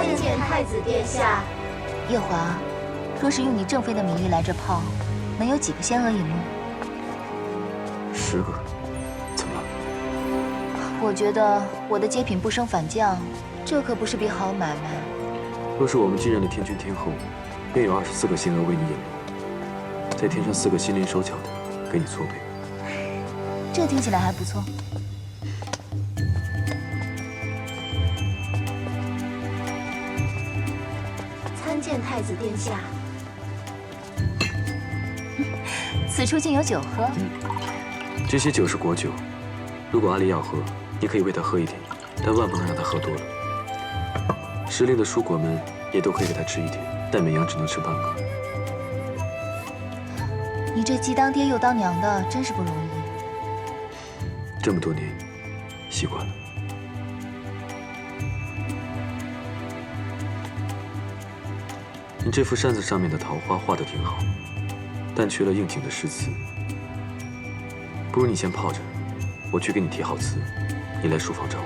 参见太子殿下。夜华，若是用你正妃的名义来这泡，能有几个仙娥引路？10个。怎么了？我觉得我的接品不升反降，这可不是笔好买卖。若是我们继任了天君天后，便有24个仙娥为你引路，再添上4个心灵手巧的，给你搓背。这听起来还不错。参见太子殿下。此处竟有酒喝。这些酒是国酒，如果阿离要喝，你可以喂他喝一点，但万不能让他喝多了。时令的蔬果们也都可以给他吃一点，但每样只能吃半个。你这既当爹又当娘的，真是不容易。这么多年，习惯了。你这幅扇子上面的桃花画得挺好，但缺了应景的诗词。不如你先泡着，我去给你提好词，你来书房找我。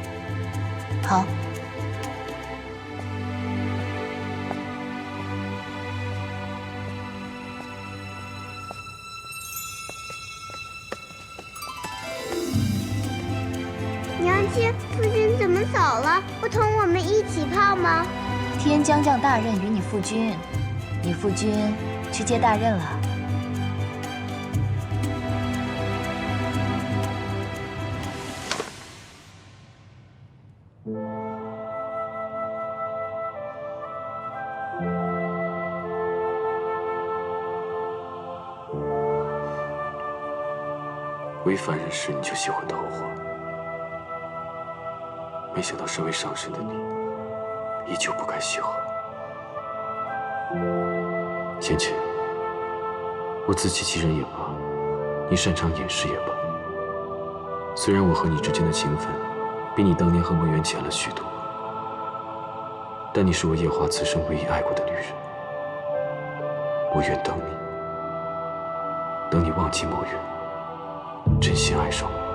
好。娘亲，父君怎么走了？不同我们一起泡吗？天将降大任于你父君，你父君去接大任了。为凡人时你就喜欢桃花，没想到身为上神的你，依旧不该喜好。贤妾，我自欺欺人也罢，你擅长掩饰也罢，虽然我和你之间的情分，比你当年和墨渊浅了许多，但你是我夜华此生唯一爱过的女人。我愿等你，等你忘记墨渊，真心爱上我。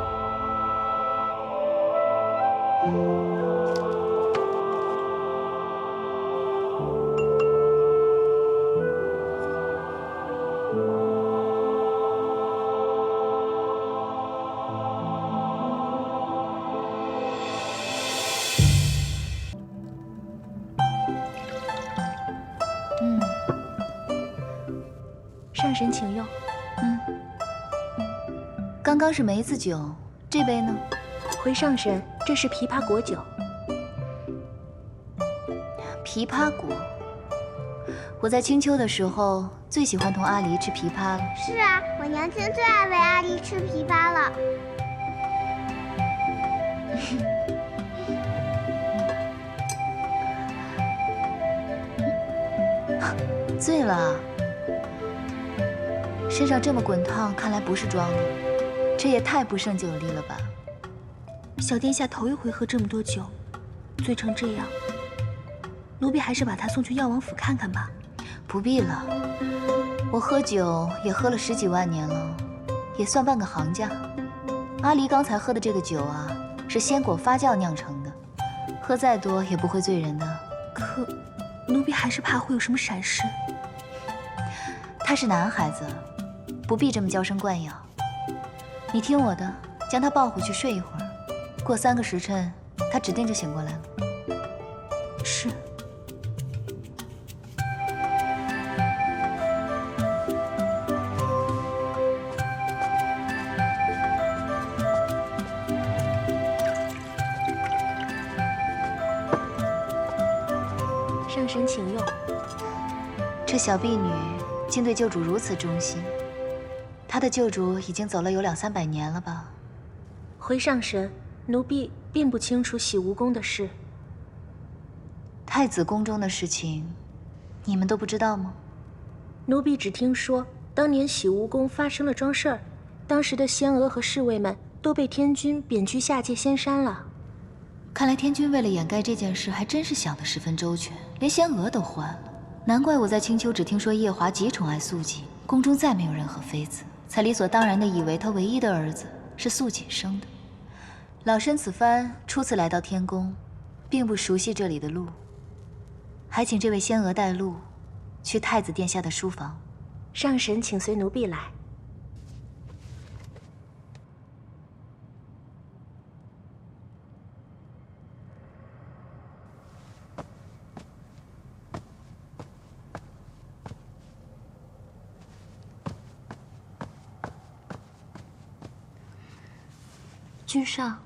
上神请用。刚刚是梅子酒，这杯呢？回上神，这是枇杷果酒。枇杷果，我在青丘的时候最喜欢同阿离吃枇杷了。是啊，我娘亲最爱喂阿离吃枇杷了。醉了，身上这么滚烫，看来不是装的，这也太不胜酒力了吧？小殿下头一回喝这么多酒，醉成这样，奴婢还是把他送去药王府看看吧。不必了，我喝酒也喝了10几万年了，也算半个行家。阿离刚才喝的这个酒啊，是鲜果发酵酿成的，喝再多也不会醉人的。可，奴婢还是怕会有什么闪失。他是男孩子，不必这么娇生惯养。你听我的，将他抱回去睡一会儿，过3个时辰，他指定就醒过来了。是。上神请用。这小婢女竟对救主如此忠心，她的救主已经走了有2、300年了吧？回上神，奴婢并不清楚洗无宫的事。太子宫中的事情，你们都不知道吗？奴婢只听说当年洗无宫发生了桩事儿，当时的仙娥和侍卫们都被天君贬居下界仙山了。看来天君为了掩盖这件事，还真是想得十分周全，连仙娥都换了。难怪我在青丘只听说夜华极宠爱素锦，宫中再没有任何妃子，才理所当然地以为他唯一的儿子是素锦生的。老身此番初次来到天宫，并不熟悉这里的路，还请这位仙娥带路，去太子殿下的书房。上神请随奴婢来。君上，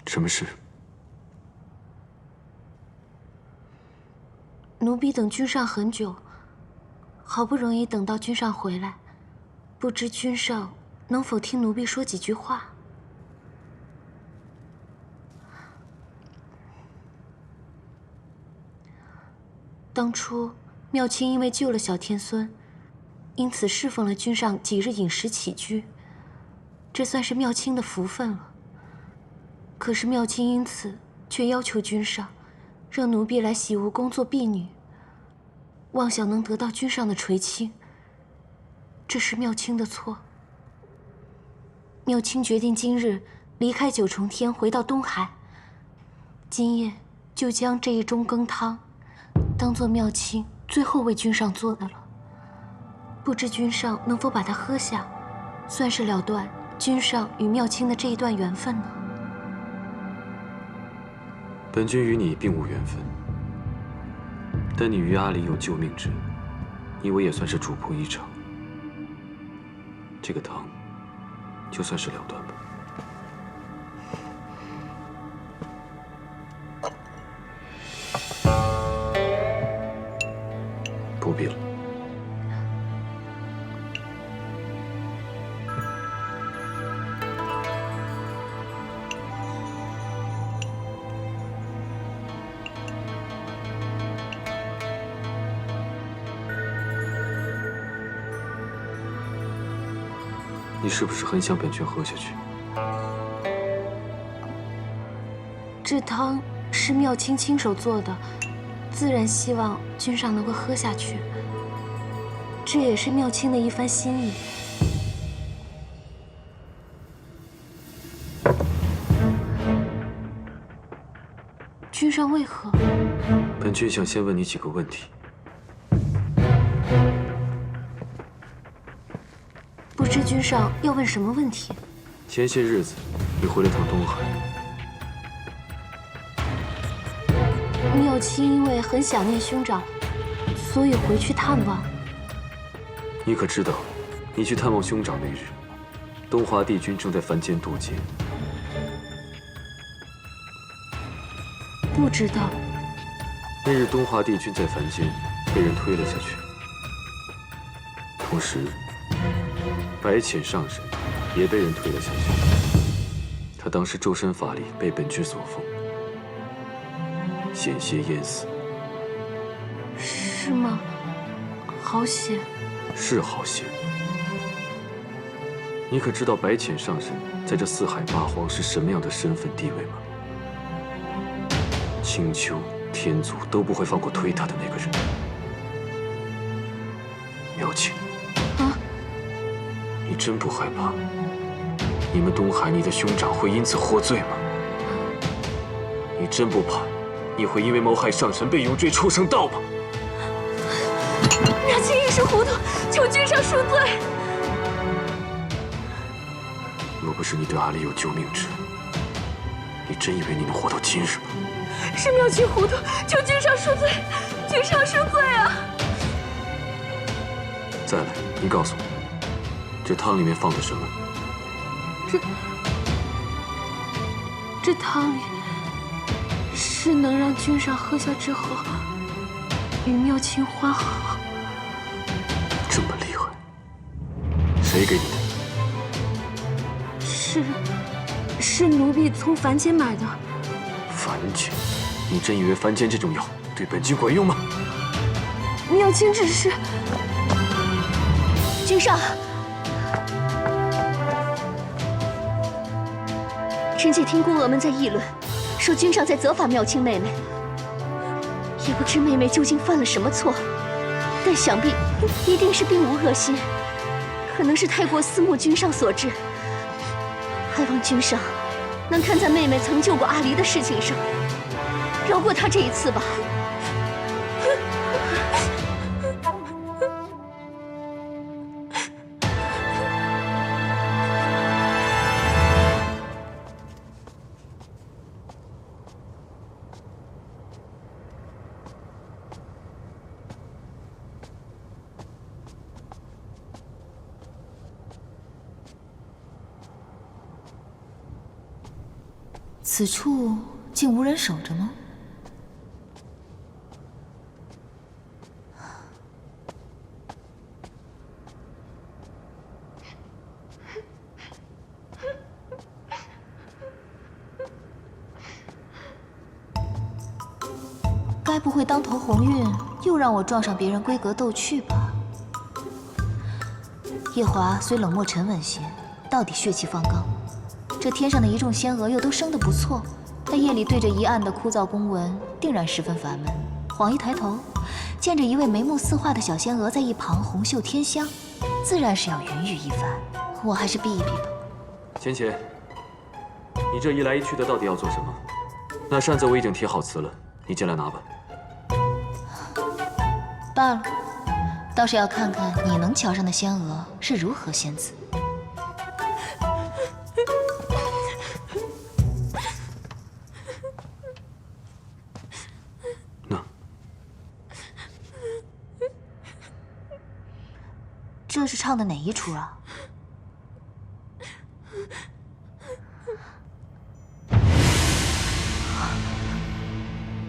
什么事？奴婢等君上很久，好不容易等到君上回来，不知君上能否听奴婢说几句话？当初妙清因为救了小天孙，因此侍奉了君上几日饮食起居。这算是妙清的福分了。可是妙清因此却要求君上，让奴婢来洗梧宫做婢女，妄想能得到君上的垂青。这是妙清的错。妙清决定今日离开九重天，回到东海。今夜就将这一盅羹汤，当做妙清最后为君上做的了。不知君上能否把它喝下，算是了断君上与妙清的这一段缘分呢？本君与你并无缘分，但你与阿离有救命之恩，你我也算是主仆一场。这个汤，就算是了断吧。不必了。你是不是很想本君喝下去？这汤是妙清亲手做的，自然希望君上能够喝下去。这也是妙清的一番心意。君上为何？本君想先问你几个问题。不知君上要问什么问题？前些日子，你回了趟东海。妙清因为很想念兄长，所以回去探望。你可知道，你去探望兄长那日，东华帝君正在凡间渡劫。不知道。那日东华帝君在凡间被人推了下去，同时白浅上神也被人推了下去。他当时周身法力被本君所封，险些淹死。是吗？好险。是好险。你可知道白浅上神在这四海八荒是什么样的身份地位吗？青丘、天族都不会放过推他的那个人。妙清，你真不害怕你们东海你的兄长会因此获罪吗？你真不怕你会因为谋害上神被永坠畜生道吗？妙清一时糊涂，求君上恕罪。若不是你对阿离有救命之恩，你真以为你能活到今日吗？是妙清糊涂，求君上恕罪，君上恕罪啊！再来，你告诉我，这汤里面放的什么？这汤里是能让君上喝下之后与妙清欢好。这么厉害，谁给你的？是奴婢从凡间买的。凡间？你真以为凡间这种药对本君管用吗？妙清只是……君上，臣妾听宫娥们在议论，说君上在责罚妙清妹妹，也不知妹妹究竟犯了什么错，但想必一定是并无恶心，可能是太过思慕君上所致。还望君上能看在妹妹曾救过阿离的事情上，饶过她这一次吧。此处竟无人守着吗？该不会当头鸿运又让我撞上别人闺阁斗趣吧？夜华虽冷漠沉稳些，到底血气方刚。这天上的一众仙娥又都生得不错，但夜里对着一案的枯燥公文，定然十分烦闷。晃一抬头，见着一位眉目似画的小仙娥在一旁红袖添香，自然是要云雨一番。我还是避一避吧。浅浅，你这一来一去的到底要做什么？那扇子我已经贴好词了，你进来拿吧。罢了，倒是要看看你能瞧上的仙娥是如何仙姿。那这是唱的哪一出啊？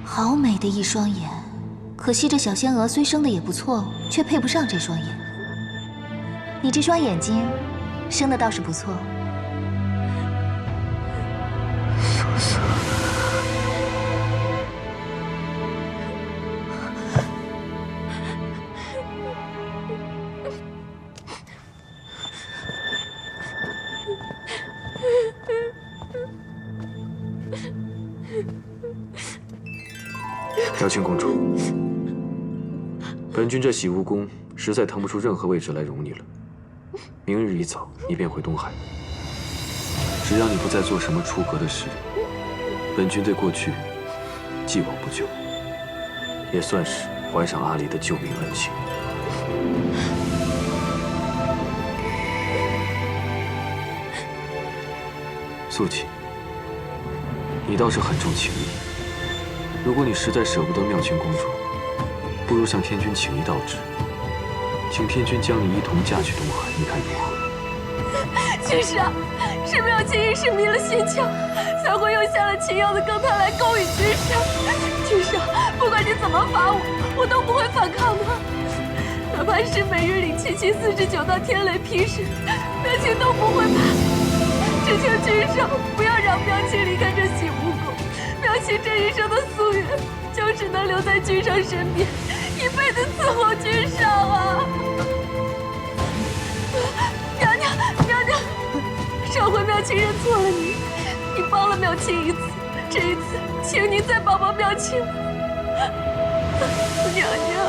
好美的一双眼。可惜这小仙娥虽生的也不错，却配不上这双眼。你这双眼睛，生的倒是不错。苏苏，妙清公主。本君这洗梧宫实在腾不出任何位置来容你了。明日一早，你便回东海。只要你不再做什么出格的事，本君对过去既往不咎，也算是还上阿离的救命恩情。素锦，你倒是很重情义。如果你实在舍不得妙清公主，不如向天君请一道旨，请天君将你一同嫁去东海，你看如何？君上，是妙清一时迷了心窍，才会用下了秦瑶的羹汤来勾引君上。君上，不管你怎么罚我，我都不会反抗的。哪怕是每日领7妻49道天雷劈石，妙清都不会怕。只求君上不要让妙清离开这洗梧宫。妙清这一生的夙愿，就是能留在君上身边，一辈子伺候君上啊！娘娘，娘娘，上回妙清认错了你，你帮了妙清一次，这一次，请您再帮帮妙清吧，娘娘。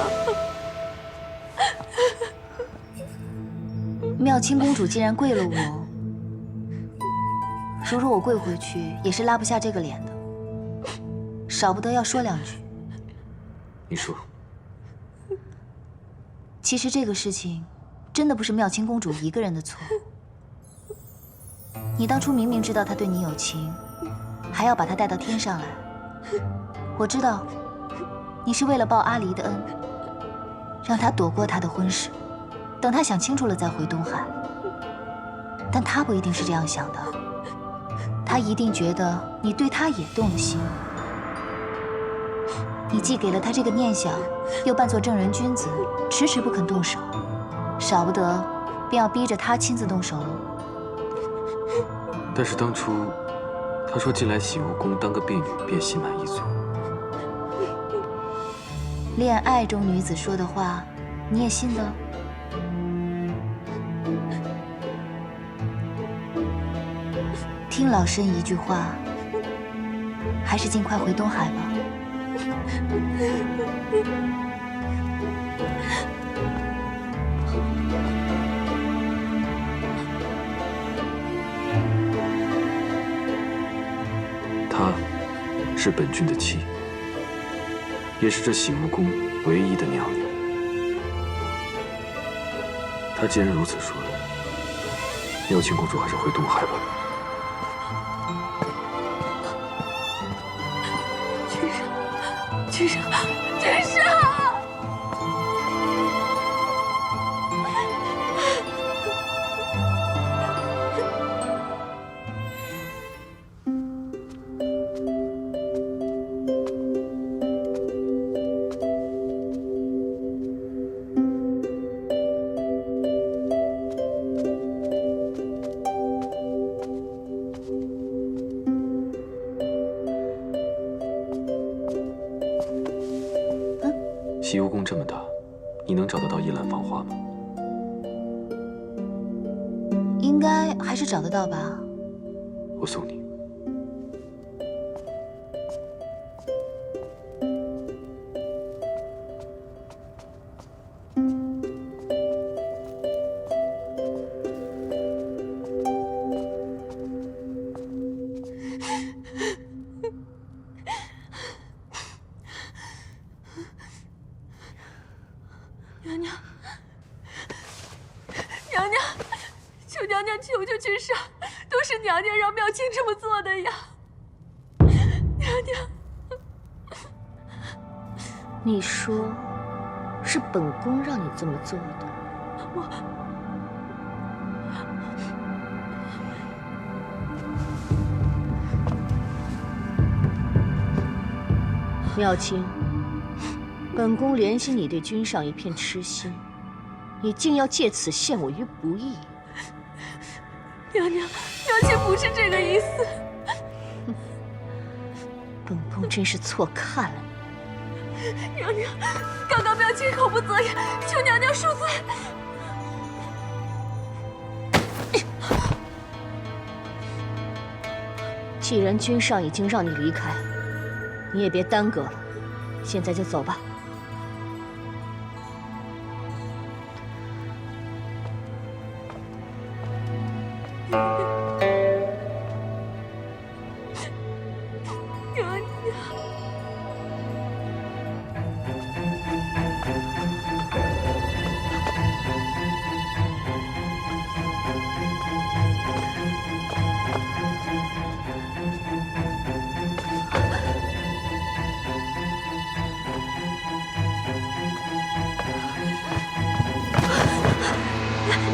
妙清公主既然跪了我，如若我跪回去，也是拉不下这个脸的，少不得要说两句。你说。其实这个事情，真的不是妙清公主一个人的错。你当初明明知道她对你有情，还要把她带到天上来。我知道，你是为了报阿离的恩，让她躲过她的婚事，等她想清楚了再回东海。但她不一定是这样想的，她一定觉得你对她也动了心。你既给了她这个念想，又扮作正人君子，迟迟不肯动手，少不得便要逼着她亲自动手喽。但是当初，他说进来洗梧宫当个婢女，便心满意足。恋爱中女子说的话，你也信的？听老身一句话，还是尽快回东海吧。她是本君的妻，也是这洗梧宫唯一的娘娘。她既然如此说了，妙清公主还是回东海吧。君上，君上！西游宫这么大，你能找得到一览芳华吗？应该还是找得到吧。我送你。娘娘，娘娘，求娘娘救救君上，都是娘娘让妙清这么做的呀！娘娘，你说，是本宫让你这么做的？妙清，本宫怜惜你对君上一片痴心，你竟要借此陷我于不义。娘娘，妙清不是这个意思。本宫真是错看了你。娘娘，刚刚妙清口不择言，求娘娘恕罪。既然君上已经让你离开，你也别耽搁了，现在就走吧。娘娘，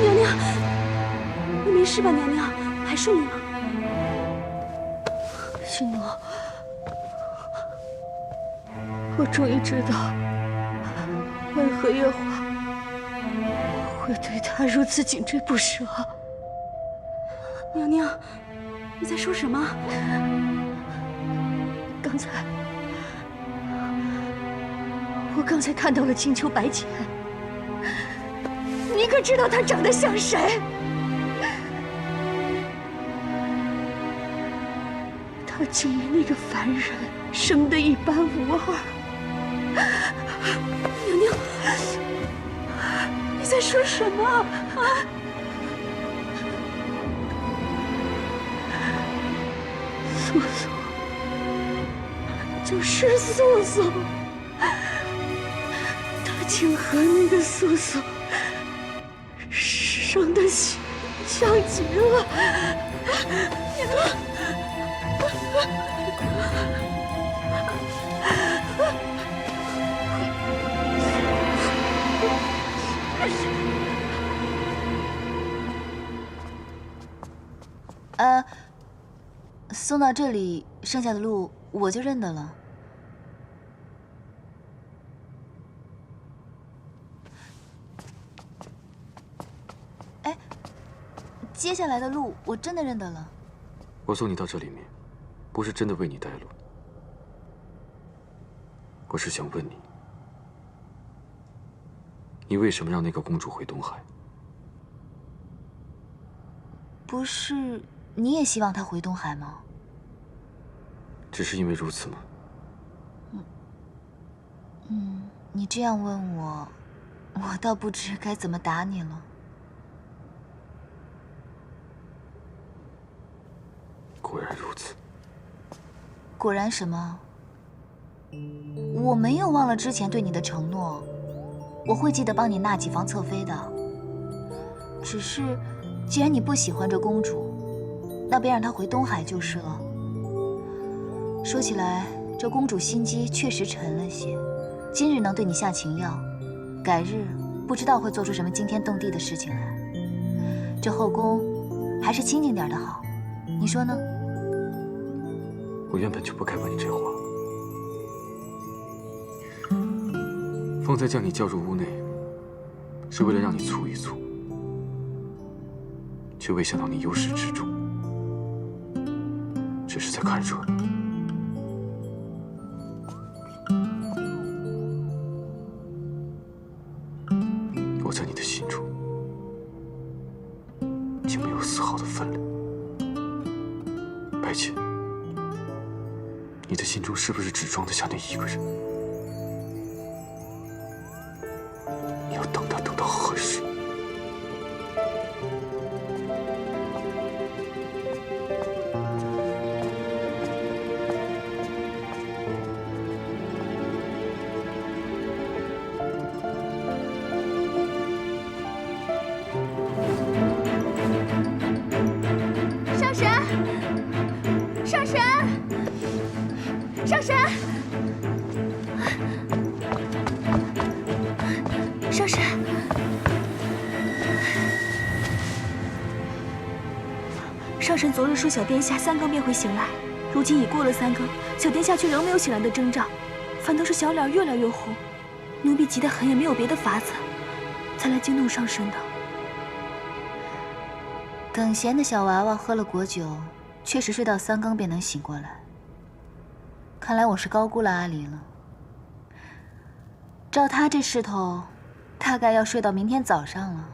娘娘，你没事吧？娘娘，还顺利吗？星罗，我终于知道，为何夜华会对他如此紧追不舍。娘娘，你在说什么？我刚才看到了金秋白浅，你可知道他长得像谁？他竟与那个凡人生得一般无二。娘娘，你在说什么啊？素素，就是素素，他竟和那个素素生得像极了。娘娘。送到这里，剩下的路我就认得了。哎，接下来的路我真的认得了。我送你到这里面，不是真的为你带路，我是想问你，你为什么让那个公主回东海？不是你也希望她回东海吗？只是因为如此吗？你这样问我，我倒不知该怎么答你了。果然如此。果然什么？我没有忘了之前对你的承诺，我会记得帮你纳几房侧妃的。只是，既然你不喜欢这公主，那便让她回东海就是了。说起来，这公主心机确实沉了些，今日能对你下情药，改日不知道会做出什么惊天动地的事情来。这后宫还是清静点的好，你说呢？我原本就不该问你这话，方才将你叫入屋内，是为了让你促一促，却未想到你由始至终只是在看热闹。好的分量。白姐，你的心中是不是只装得下那一个人？你要等他等到何时？上神！上神！上神昨日说小殿下3更便会醒来，如今已过了3更，小殿下却仍没有醒来的征兆，反倒是小脸越来越红。奴婢急得很，也没有别的法子，才来惊动上神的。等闲的小娃娃喝了果酒，确实睡到3更便能醒过来。看来我是高估了阿离了。照他这势头，大概要睡到明天早上了。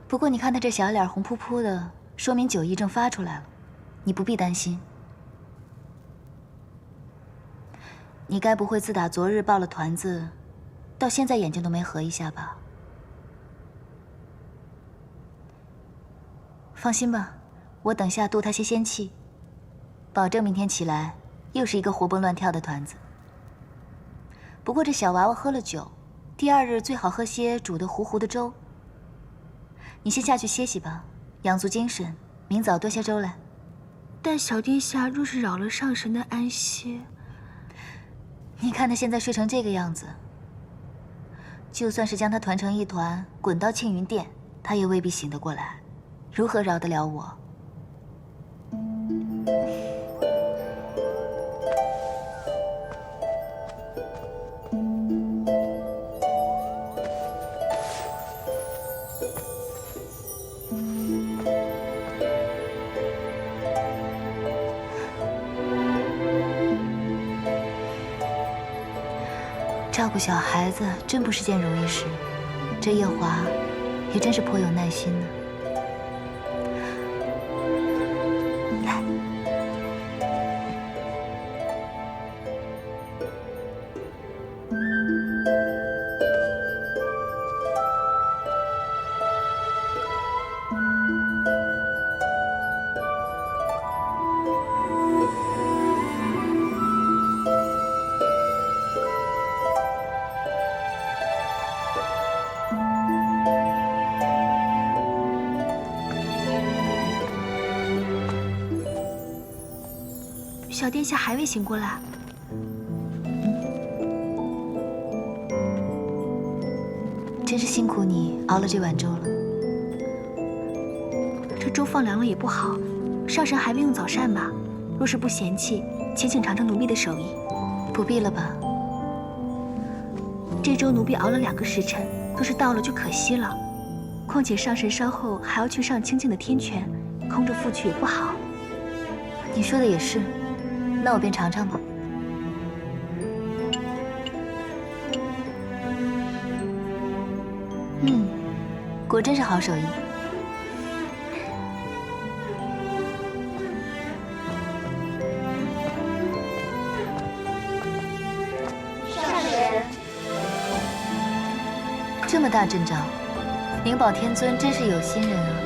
不过你看他这小脸红扑扑的，说明酒意正发出来了，你不必担心。你该不会自打昨日抱了团子，到现在眼睛都没合一下吧？放心吧，我等下渡他些仙气。保证明天起来又是一个活蹦乱跳的团子。不过这小娃娃喝了酒，第2日最好喝些煮的糊糊的粥。你先下去歇息吧，养足精神，明早多些粥来。但小殿下若是扰了上神的安歇，你看他现在睡成这个样子，就算是将他团成一团，滚到庆云殿，他也未必醒得过来，如何饶得了我？照顾小孩子真不是件容易事，这夜华也真是颇有耐心呢。来，小殿下还未醒过来。真是辛苦你熬了这碗粥了。这粥放凉了也不好，上神还未用早膳吧？若是不嫌弃，且请尝尝奴婢的手艺。不必了吧？这粥奴婢熬了2个时辰，若是倒了就可惜了。况且上神稍后还要去上清静的天泉，空着复去也不好。你说的也是，那我便尝尝吧。果真是好手艺。上人，这么大阵仗，灵宝天尊真是有心人啊。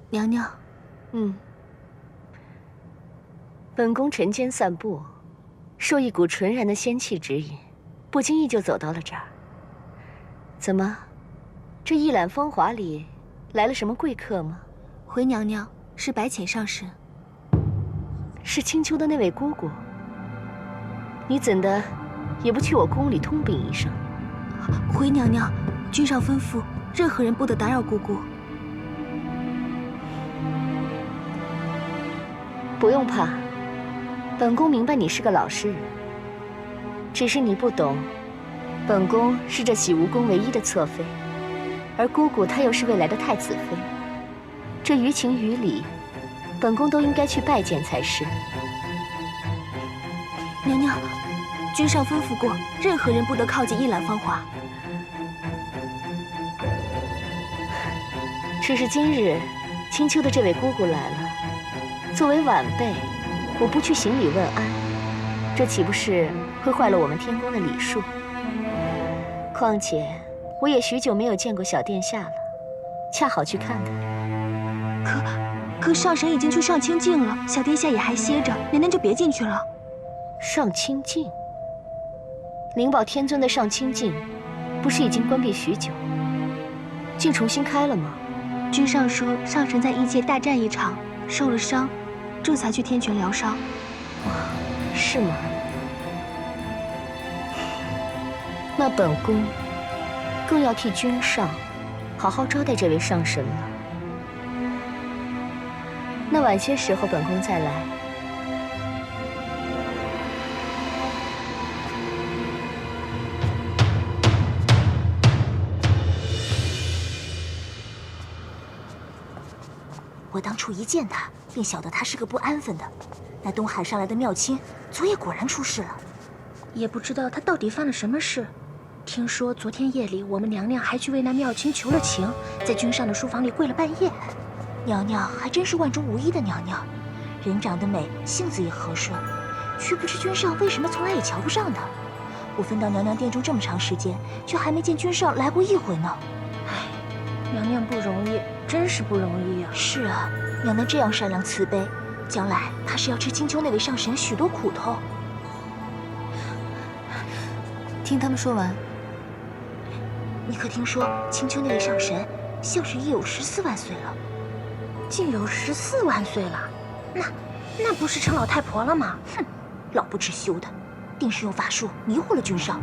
娘娘，本宫晨间散步，受一股纯然的仙气指引，不经意就走到了这儿。怎么，这一览芳华里来了什么贵客吗？回娘娘，是白浅上神。是青丘的那位姑姑。你怎的也不去我宫里通禀一声？回娘娘，君上吩咐，任何人不得打扰姑姑。不用怕，本宫明白你是个老实人，只是你不懂，本宫是这洗梧宫唯一的侧妃，而姑姑她又是未来的太子妃，这于情于理，本宫都应该去拜见才是。娘娘，君上吩咐过，任何人不得靠近一览芳华。只是今日青丘的这位姑姑来了，作为晚辈，我不去行礼问安，这岂不是会坏了我们天宫的礼数？况且我也许久没有见过小殿下了，恰好去看看。可上神已经去上清境了，小殿下也还歇着，娘娘就别进去了。上清境？灵宝天尊的上清境，不是已经关闭许久，竟重新开了吗？君上说上神在异界大战一场，受了伤，这才去天泉疗伤。是吗？那本宫更要替君上好好招待这位上神了。那晚些时候本宫再来。我当初一见他，便晓得他是个不安分的。那东海上来的妙卿，昨夜果然出事了。也不知道他到底犯了什么事。听说昨天夜里，我们娘娘还去为那妙卿求了情，在君上的书房里跪了半夜。娘娘还真是万中无一的娘娘，人长得美，性子也和顺，却不知君上为什么从来也瞧不上她。我分到娘娘殿中这么长时间，却还没见君上来过一回呢。唉，娘娘不容易，真是不容易啊。是啊，娘娘这样善良慈悲，将来怕是要吃青丘那位上神许多苦头。听他们说完，你可听说青丘那位上神，像是已有14万岁了？竟有14万岁了，那不是成老太婆了吗？哼，老不知羞的，定是用法术迷惑了君上。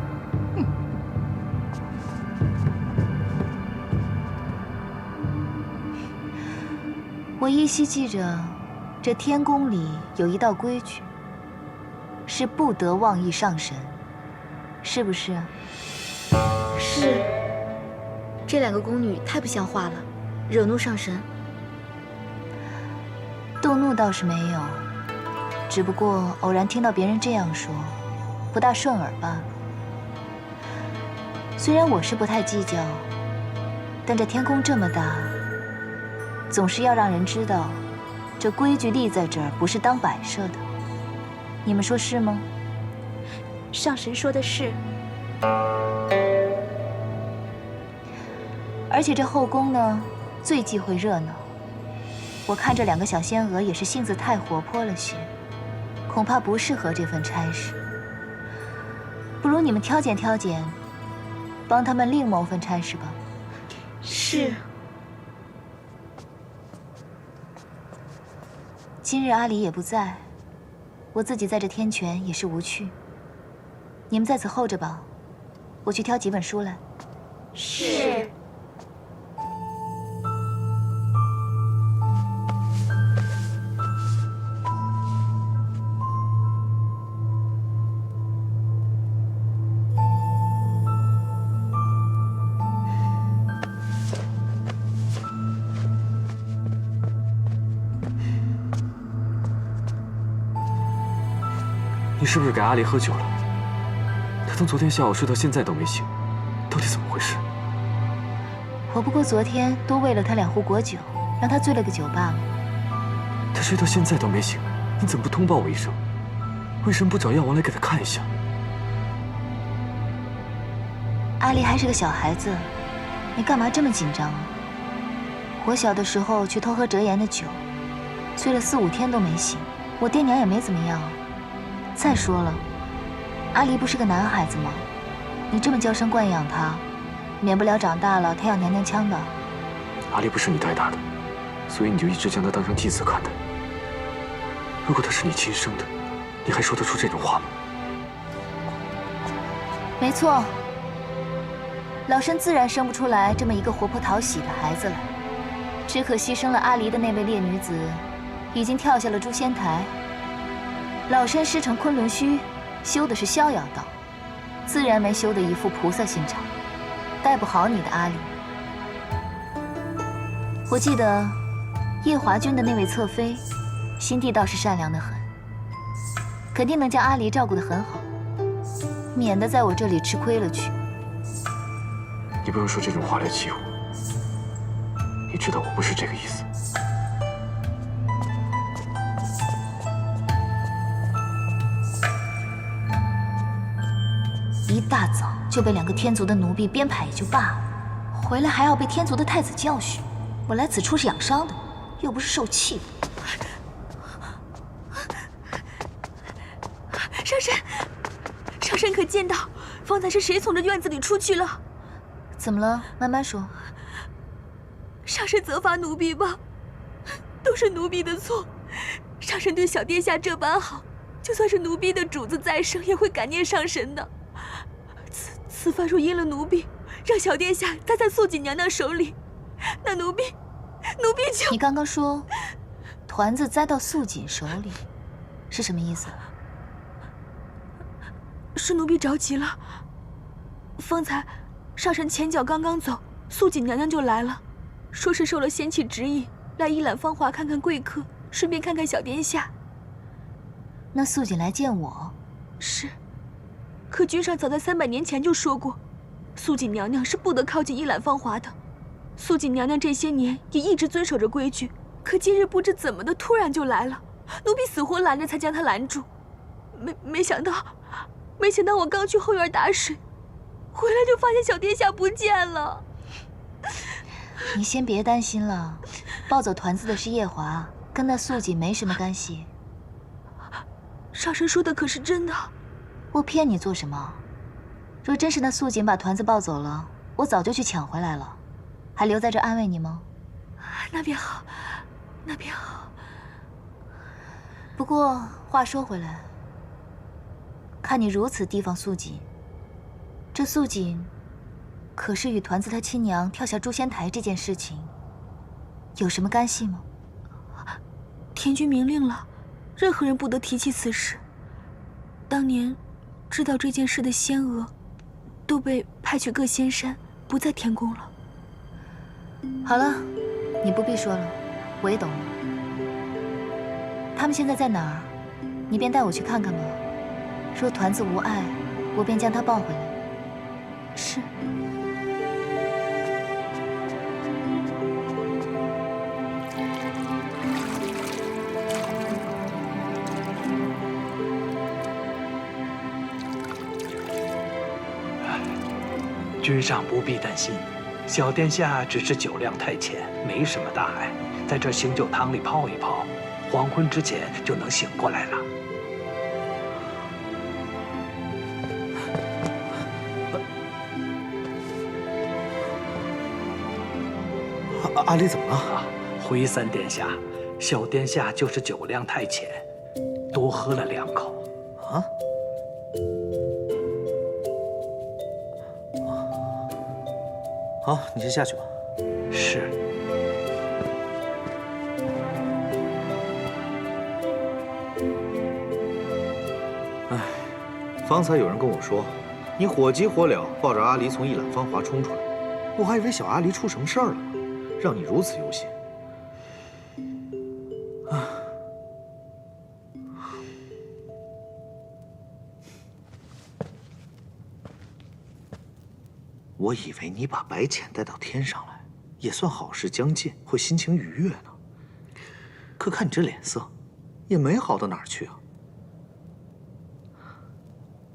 我依稀记着，这天宫里有一道规矩，是不得妄议上神，是不是？是。这两个宫女太不像话了，惹怒上神。动怒倒是没有，只不过偶然听到别人这样说，不大顺耳罢了。虽然我是不太计较，但这天宫这么大，总是要让人知道，这规矩立在这儿不是当摆设的。你们说是吗？上神说的是。而且这后宫呢，最忌讳热闹。我看这两个小仙娥也是性子太活泼了些，恐怕不适合这份差事。不如你们挑拣挑拣，帮他们另谋份差事吧。是。今日阿离也不在，我自己在这天泉也是无趣。你们在此候着吧，我去挑几本书来。是。你是不是给阿离喝酒了？他从昨天下午睡到现在都没醒，到底怎么回事？我不过昨天多喂了他2壶果酒，让他醉了个酒罢了。他睡到现在都没醒，你怎么不通报我一声？为什么不找药王来给他看一下？阿离还是个小孩子，你干嘛这么紧张啊？我小的时候去偷喝折颜的酒，醉了4、5天都没醒，我爹娘也没怎么样。再说了，阿离不是个男孩子吗？你这么娇生惯养他，免不了长大了他要娘娘腔的。阿离不是你带大的，所以你就一直将她当成祭司看待。如果她是你亲生的，你还说得出这种话吗？没错，老身自然生不出来这么一个活泼讨喜的孩子来。只可惜生了阿离的那位烈女子，已经跳下了诛仙台。老身师承昆仑虚，修的是逍遥道，自然没修得一副菩萨心肠，带不好你的阿离。我记得夜华君的那位侧妃，心地倒是善良的很，肯定能将阿离照顾得很好，免得在我这里吃亏了去。你不用说这种话来气我，你知道我不是这个意思。一大早就被2个天族的奴婢编排也就罢了，回来还要被天族的太子教训。我来此处是养伤的，又不是受气的。上神可见到，方才是谁从这院子里出去了？怎么了？慢慢说。上神责罚奴婢吧，都是奴婢的错。上神对小殿下这般好，就算是奴婢的主子再生，也会感念上神的。此番若因了奴婢，让小殿下栽在素锦娘娘手里，那奴婢就……你刚刚说团子栽到素锦手里，是什么意思？是奴婢着急了。方才上神前脚刚刚走，素锦娘娘就来了，说是受了仙气指引，来一览芳华看看贵客，顺便看看小殿下。那素锦来见我？是。可君上早在300年前就说过，素锦娘娘是不得靠近一览芳华的。素锦娘娘这些年也一直遵守着规矩，可今日不知怎么的突然就来了，奴婢死活拦着才将她拦住。没想到我刚去后院打水，回来就发现小殿下不见了。你先别担心了，抱走团子的是夜华，跟那素锦没什么干系。上神说的可是真的？我骗你做什么？若真是那素锦把团子抱走了，我早就去抢回来了，还留在这安慰你吗？那便好，那便好。不过话说回来，看你如此提防素锦，这素锦可是与团子他亲娘跳下诛仙台这件事情有什么干系吗？天君明令了，任何人不得提起此事。当年知道这件事的仙娥，都被派去各仙山，不在天宫了。好了，你不必说了，我也懂了。他们现在在哪儿？你便带我去看看吧。若团子无碍，我便将他抱回来。是。君上不必担心，小殿下只是酒量太浅，没什么大碍，在这醒酒汤里泡一泡，黄昏之前就能醒过来了。阿离怎么了？回三殿下，小殿下就是酒量太浅，多喝了2口。啊？好，你先下去吧。是。哎，方才有人跟我说，你火急火燎抱着阿离从一览芳华冲出来，我还以为小阿离出什么事儿了呢，让你如此忧心。啊。我以为你把白浅带到天上来，也算好事将近，会心情愉悦呢。可看你这脸色，也没好到哪儿去啊。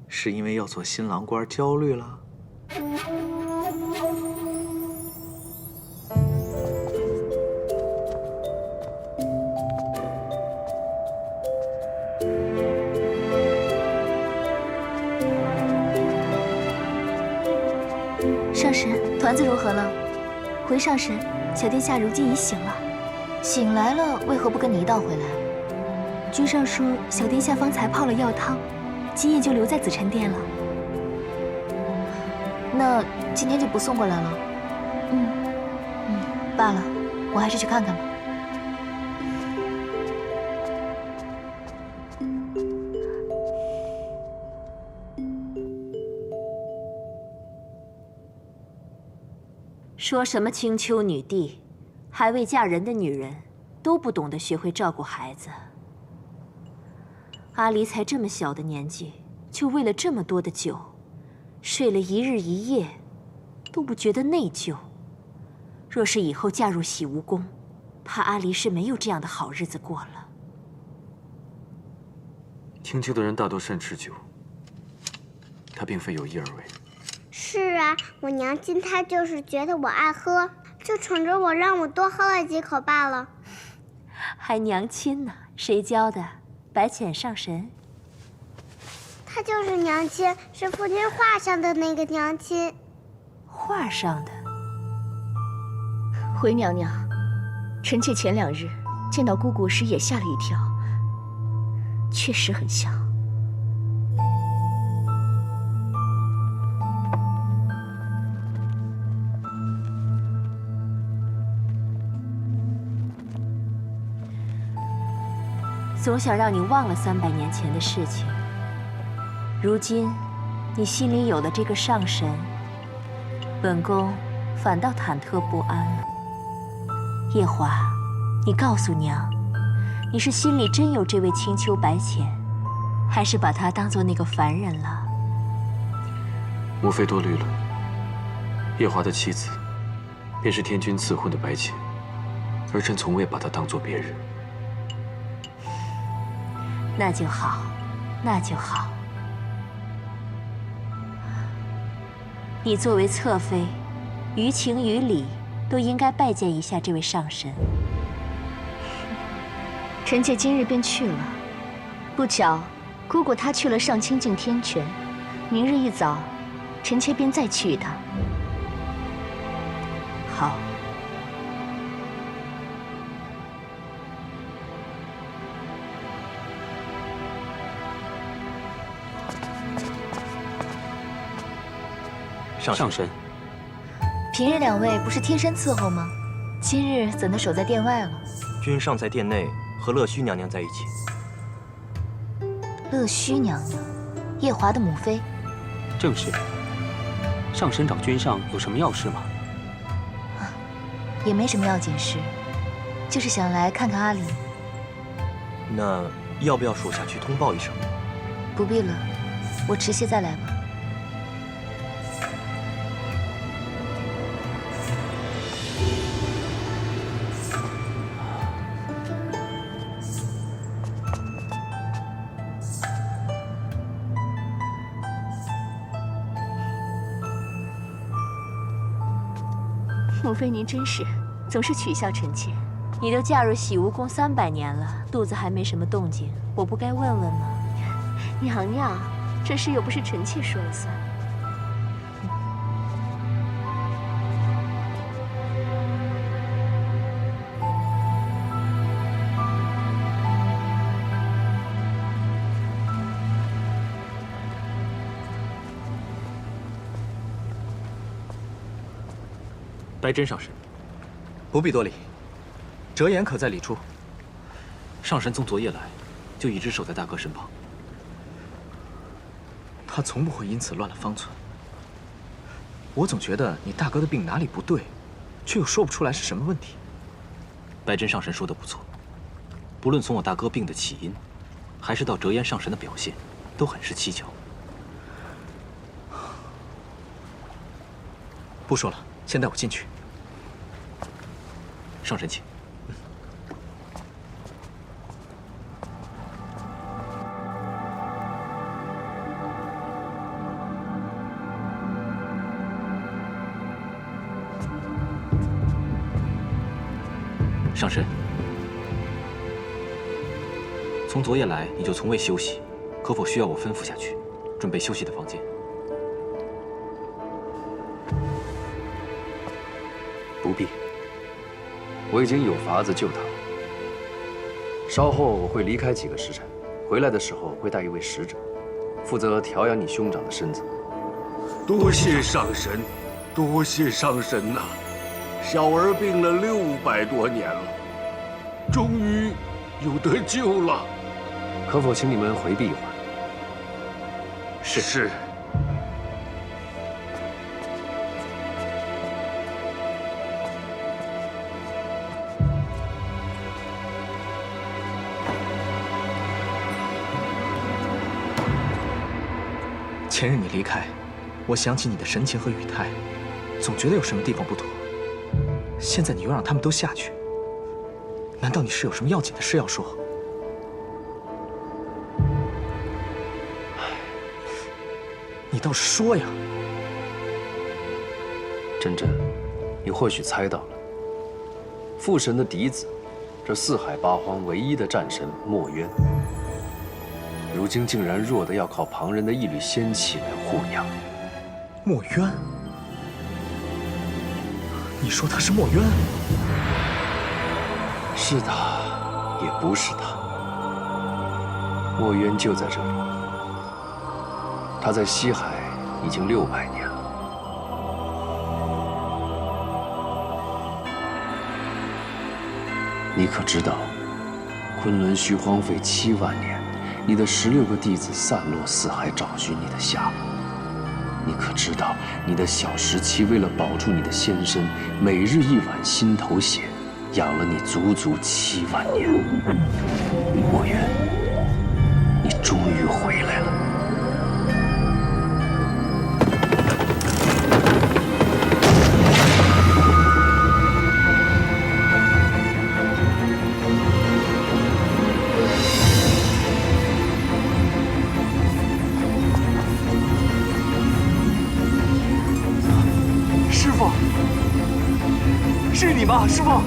是因为要做新郎官焦虑了？上神，团子如何了？回上神，小殿下如今已醒了。醒来了，为何不跟你一道回来？君上说小殿下方才泡了药汤，今夜就留在紫宸殿了。那今天就不送过来了？罢了，我还是去看看吧。说什么青丘女帝，还未嫁人的女人都不懂得学会照顾孩子。阿离才这么小的年纪，就为了这么多的酒，睡了一日一夜，都不觉得内疚。若是以后嫁入洗梧宫，怕阿离是没有这样的好日子过了。青丘的人大多善吃酒，他并非有意而为。是啊，我娘亲她就是觉得我爱喝，就宠着我，让我多喝了几口罢了。还娘亲呢？谁教的？白浅上神。她就是娘亲，是父亲画上的那个娘亲。画上的。回娘娘，臣妾前2日见到姑姑时也吓了一跳，确实很像。总想让你忘了300年前的事情，如今你心里有了这个上神，本宫反倒忐忑不安了。夜华，你告诉娘，你是心里真有这位青丘白浅，还是把她当做那个凡人了？母妃多虑了。夜华的妻子，便是天君赐婚的白浅，儿臣从未把她当作别人。那就好，那就好。你作为侧妃，于情于理都应该拜见一下这位上神。臣妾今日便去了。不巧，姑姑她去了上清境天泉，明日一早，臣妾便再去一趟。好。上神，平日2位不是贴身伺候吗？今日怎的守在殿外了？君上在殿内和乐须娘娘在一起。乐须娘娘，夜华的母妃。正是。上神找君上有什么要事吗？也没什么要紧事，就是想来看看阿离。那要不要属下去通报一声？不必了，我迟些再来吧。母妃您真是，总是取笑臣妾。你都嫁入洗梧宫300年了，肚子还没什么动静，我不该问问吗？娘娘，这事又不是臣妾说了算。白真上神，不必多礼。折颜可在里处？上神从昨夜来，就一直守在大哥身旁。他从不会因此乱了方寸。我总觉得你大哥的病哪里不对，却又说不出来是什么问题。白真上神说的不错，不论从我大哥病的起因，还是到折颜上神的表现，都很是蹊跷。不说了，先带我进去。上神请。上神，从昨夜来你就从未休息，可否需要我吩咐下去，准备休息的房间？不必，我已经有法子救他了。稍后我会离开几个时辰，回来的时候会带一位使者，负责调养你兄长的身子。多谢上神，多谢上神呐！小儿病了600多年了，终于有得救了。可否请你们回避一会儿？是。前日你离开，我想起你的神情和语态，总觉得有什么地方不妥。现在你又让他们都下去，难道你是有什么要紧的事要说？你倒是说呀！真真，你或许猜到了，父神的嫡子，这四海八荒唯一的战神墨渊，如今竟然弱得要靠旁人的一缕仙气来护养。墨渊？你说他是墨渊？是他，也不是他。墨渊就在这里，他在西海已经600年了。你可知道，昆仑虚荒废7万年，你的16个弟子散落四海找寻你的下落。你可知道，你的小17为了保住你的仙身，每日1碗心头血，养了你足足7万年。墨渊，你终于回来了。师傅，是你吗，师傅？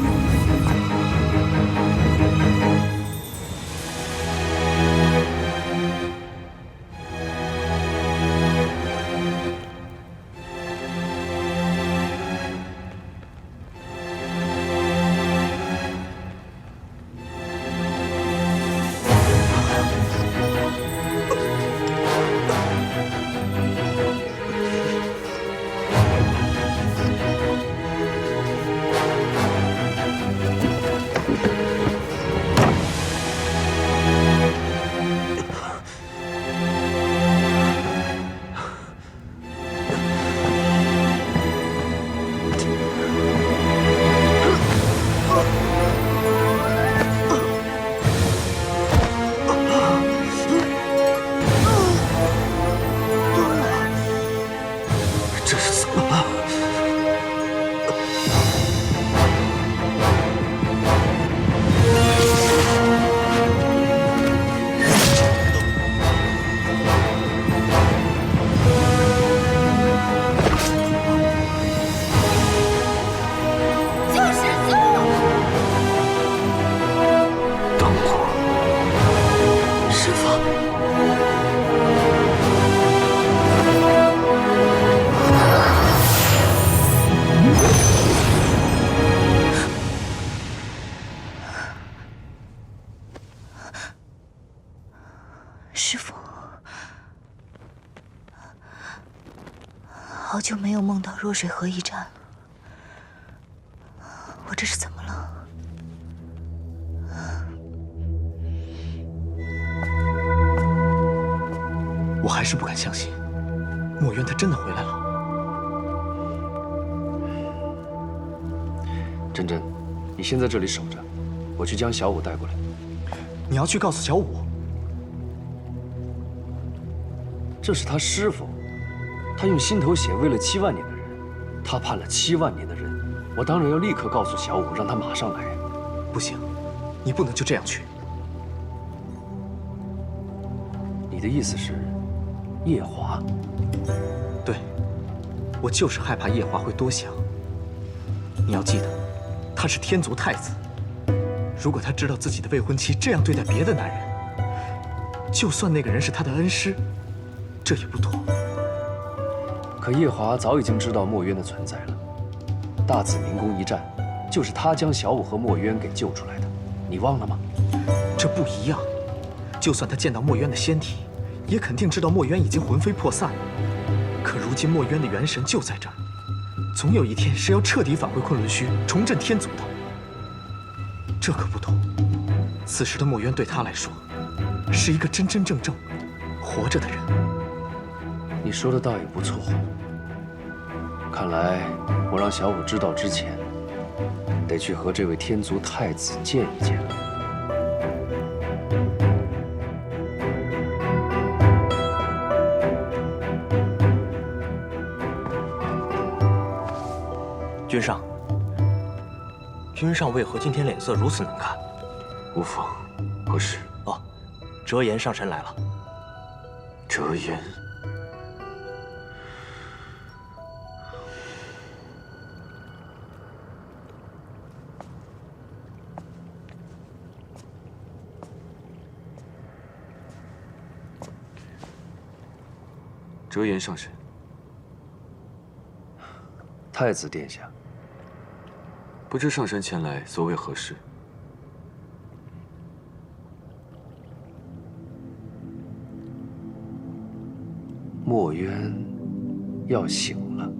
师父，好久没有梦到弱水河一战了，我这是怎么了？我还是不敢相信，墨渊他真的回来了。真真，你先在这里守着，我去将小舞带过来。你要去告诉小舞？这是他师父，他用心头血喂了7万年的人，他判了7万年的人，我当然要立刻告诉小舞，让他马上来。不行，你不能就这样去。你的意思是，夜华？对，我就是害怕夜华会多想。你要记得，他是天族太子，如果他知道自己的未婚妻这样对待别的男人，就算那个人是他的恩师，这也不妥。可夜华早已经知道墨渊的存在了，大紫明宫一战，就是他将小舞和墨渊给救出来的，你忘了吗？这不一样，就算他见到墨渊的仙体，也肯定知道墨渊已经魂飞魄散了。可如今墨渊的元神就在这儿，总有一天是要彻底返回昆仑虚，重振天族的。这可不同，此时的墨渊对他来说，是一个真真正正活着的人。你说的倒也不错。看来我让小舞知道之前，得去和这位天族太子见一见了。君上为何今天脸色如此难看？无妨，何事？哦，折颜上神来了。折颜。折颜上神。太子殿下。不知上神前来所为何事？墨渊要醒了。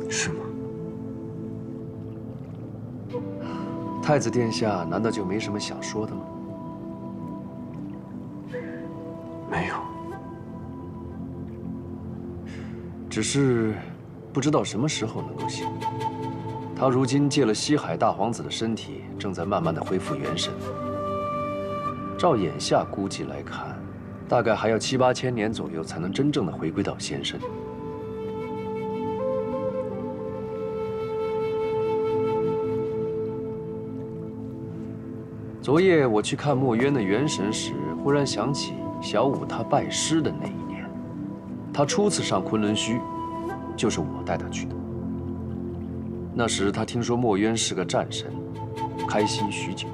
是吗？太子殿下难道就没什么想说的吗？没有。只是不知道什么时候能够醒。他如今借了西海大皇子的身体，正在慢慢的恢复元神。照眼下估计来看，大概还要7、8千年左右才能真正的回归到仙身。昨夜我去看墨渊的元神时，忽然想起小舞他拜师的那一年。他初次上昆仑虚，就是我带他去的。那时他听说墨渊是个战神，开心许久，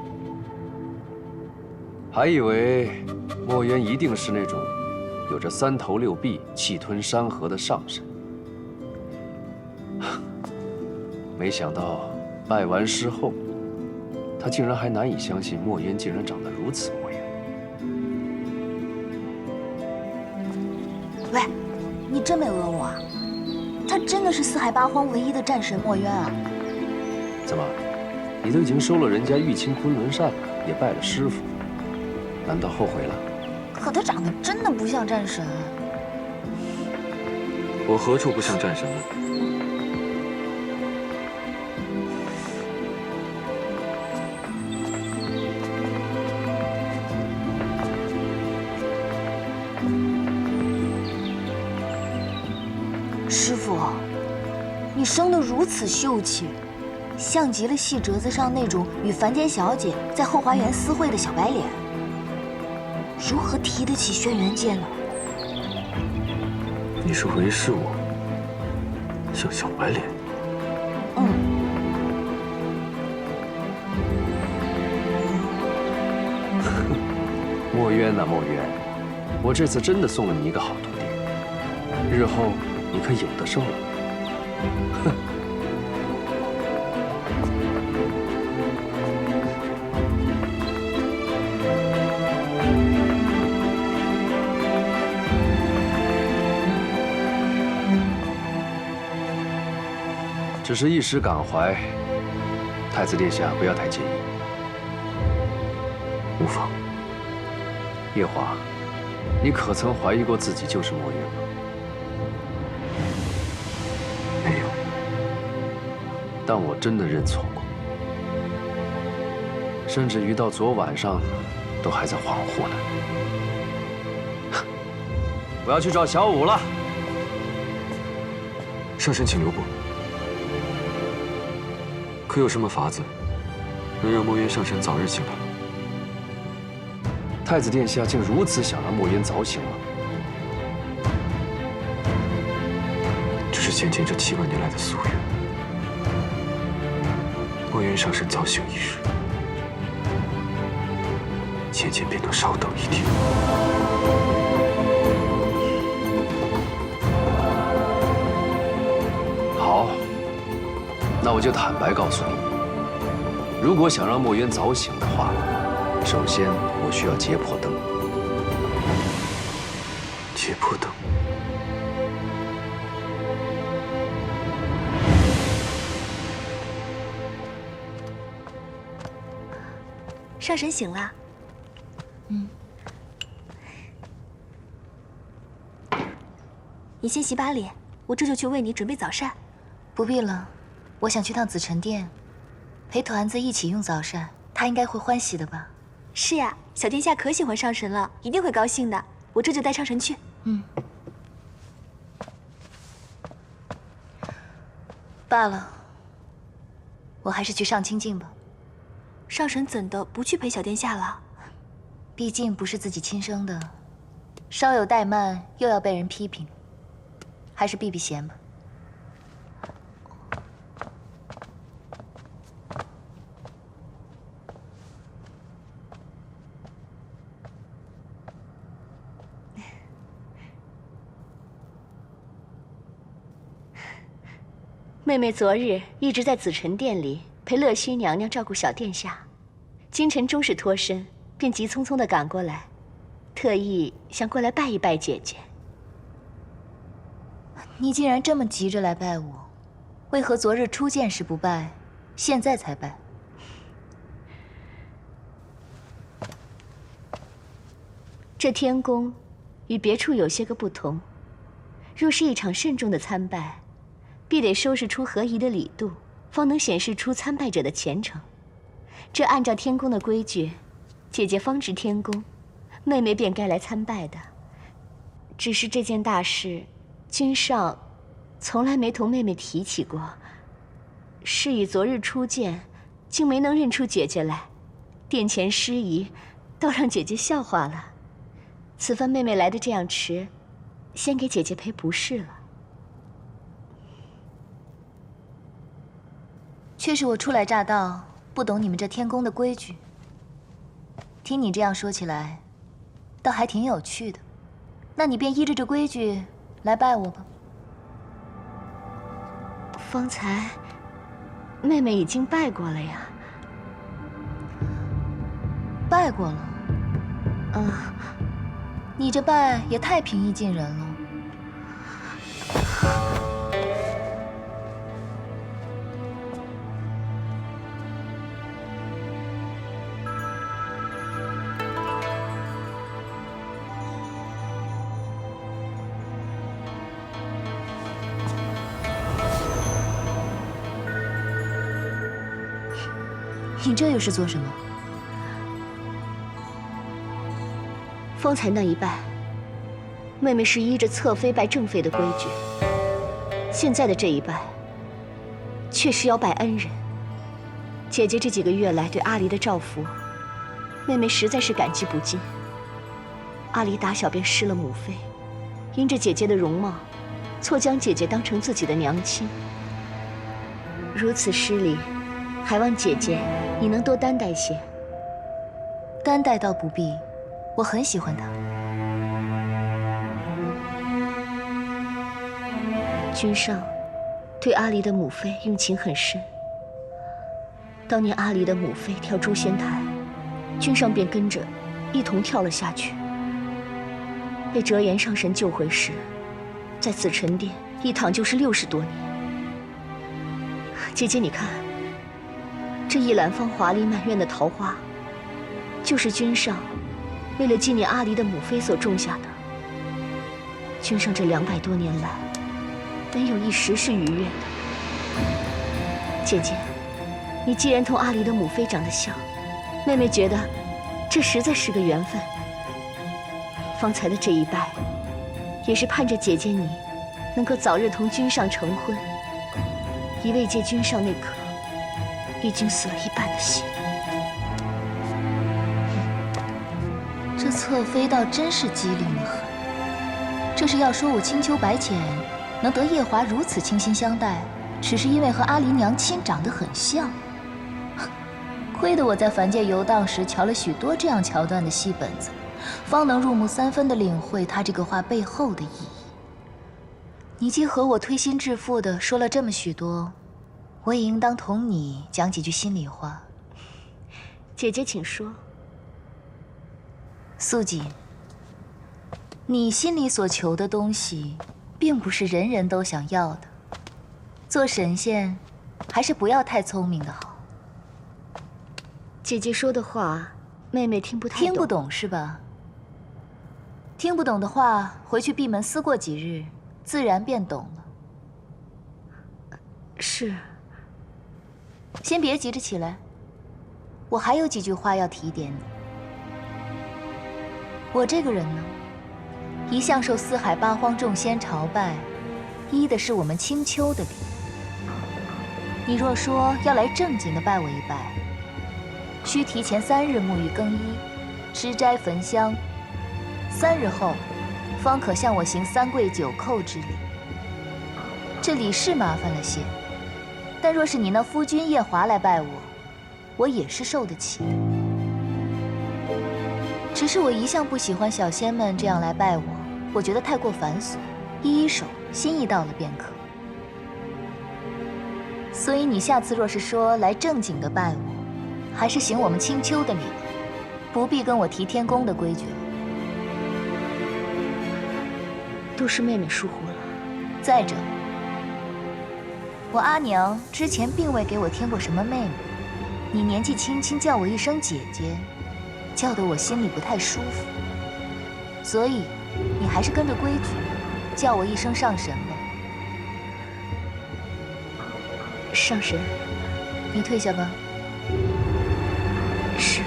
还以为墨渊一定是那种有着3头6臂、气吞山河的上神。没想到拜完师后，他竟然还难以相信墨渊竟然长得如此模样。喂，你真没讹我啊？他真的是四海八荒唯一的战神墨渊啊！怎么，你都已经收了人家玉清昆仑扇了，也拜了师傅，难道后悔了？可他长得真的不像战神。我何处不像战神了？师傅，你生得如此秀气，像极了戏折子上那种与凡间小姐在后花园私会的小白脸，如何提得起轩辕剑呢？你是唯视我像小白脸？墨渊呐，墨渊，我这次真的送了你一个好徒弟，日后你可有的受了。哼。只是一时感怀，太子殿下不要太介意。无妨。夜华，你可曾怀疑过自己就是墨渊吗？没有。但我真的认错过，甚至于到昨晚上，都还在恍惚呢。我要去找小舞了。上神，请留步。可有什么法子，能让墨渊上神早日醒来？太子殿下竟如此想让墨渊早醒吗？这是先前这7万年来的夙愿。墨渊上神早醒一日，先前便能稍等一天。那我就坦白告诉你，如果想让墨渊早醒的话，首先我需要劫破灯。劫破灯。上神醒了。你先洗把脸，我这就去为你准备早膳。不必了，我想去趟紫宸殿，陪团子一起用早膳，他应该会欢喜的吧？是呀，小殿下可喜欢上神了，一定会高兴的。我这就带上神去。罢了，我还是去上清境吧。上神怎的不去陪小殿下了？毕竟不是自己亲生的，稍有怠慢又要被人批评，还是避避嫌吧。妹妹昨日一直在紫宸殿里陪乐须娘娘照顾小殿下，今晨终是脱身，便急匆匆地赶过来，特意想过来拜一拜姐姐。你既然这么急着来拜我，为何昨日初见时不拜，现在才拜？这天宫与别处有些个不同，若是一场慎重的参拜，必得收拾出合宜的礼度，方能显示出参拜者的虔诚。这按照天宫的规矩，姐姐方值天宫，妹妹便该来参拜的。只是这件大事，君上从来没同妹妹提起过。是以昨日初见，竟没能认出姐姐来，殿前失仪，倒让姐姐笑话了。此番妹妹来的这样迟，先给姐姐赔不是了。却是我初来乍到，不懂你们这天宫的规矩。听你这样说起来，倒还挺有趣的。那你便依着这规矩来拜我吧。方才妹妹已经拜过了呀。拜过了？你这拜也太平易近人了。你这又是做什么？方才那一拜，妹妹是依着侧妃拜正妃的规矩；现在的这一拜，却是要拜恩人。姐姐这几个月来对阿离的照拂，妹妹实在是感激不尽。阿离打小便失了母妃，因着姐姐的容貌，错将姐姐当成自己的娘亲。如此失礼，还望姐姐你能多担待些。担待倒不必，我很喜欢他。君上对阿离的母妃用情很深。当年阿离的母妃跳诛仙台，君上便跟着一同跳了下去。被折颜上神救回时，在紫宸殿一躺就是60多年。姐姐，你看，这一揽芳华丽满院的桃花，就是君上为了纪念阿离的母妃所种下的。君上这200多年来，没有一时是愉悦的。姐姐，你既然同阿离的母妃长得像，妹妹觉得这实在是个缘分。方才的这一拜，也是盼着姐姐你能够早日同君上成婚，以慰藉君上那颗已经死了一半的心。这侧妃倒真是机灵得很。这是要说我青丘白浅能得夜华如此倾心相待，只是因为和阿离娘亲长得很像。亏得我在凡界游荡时瞧了许多这样桥段的戏本子，方能入木3分地领会他这个话背后的意义。你既和我推心置腹地说了这么许多，我也应当同你讲几句心里话。姐姐，请说。素锦，你心里所求的东西，并不是人人都想要的。做神仙，还是不要太聪明的好。姐姐说的话，妹妹听不太懂。听不懂是吧？听不懂的话，回去闭门思过几日，自然便懂了。是。先别急着起来，我还有几句话要提点你。我这个人呢，一向受四海八荒众仙朝拜，依的是我们青丘的礼。你若说要来正经的拜我一拜，需提前3日沐浴更衣，吃斋焚香，3日后方可向我行3跪9叩之礼。这礼是麻烦了些，但若是你那夫君夜华来拜我，我也是受得起。只是我一向不喜欢小仙们这样来拜我，我觉得太过繁琐，一手心意到了便可。所以你下次若是说来正经的拜我，还是行我们青丘的礼，不必跟我提天宫的规矩了。都是妹妹疏忽了。再者，我阿娘之前并未给我添过什么妹妹，你年纪轻轻叫我一声姐姐，叫得我心里不太舒服。所以，你还是跟着规矩，叫我一声上神吧。上神，你退下吧。是。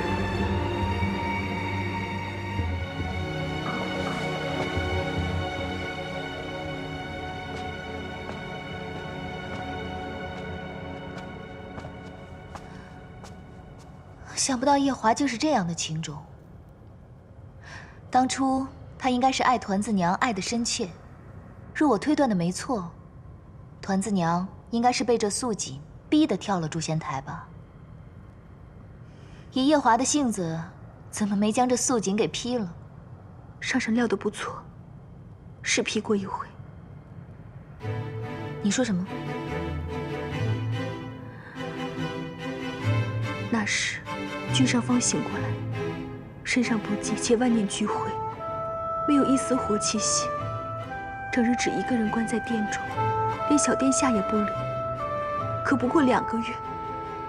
想不到夜华竟是这样的情种。当初他应该是爱团子娘爱得深切，若我推断的没错，团子娘应该是被这素锦逼得跳了诛仙台吧。以夜华的性子，怎么没将这素锦给劈了？上神料得不错，是劈过一回。你说什么？那时君上方醒过来，身上不济且万念俱灰，没有一丝活气息，整日只一个人关在殿中，连小殿下也不理。可不过2个月，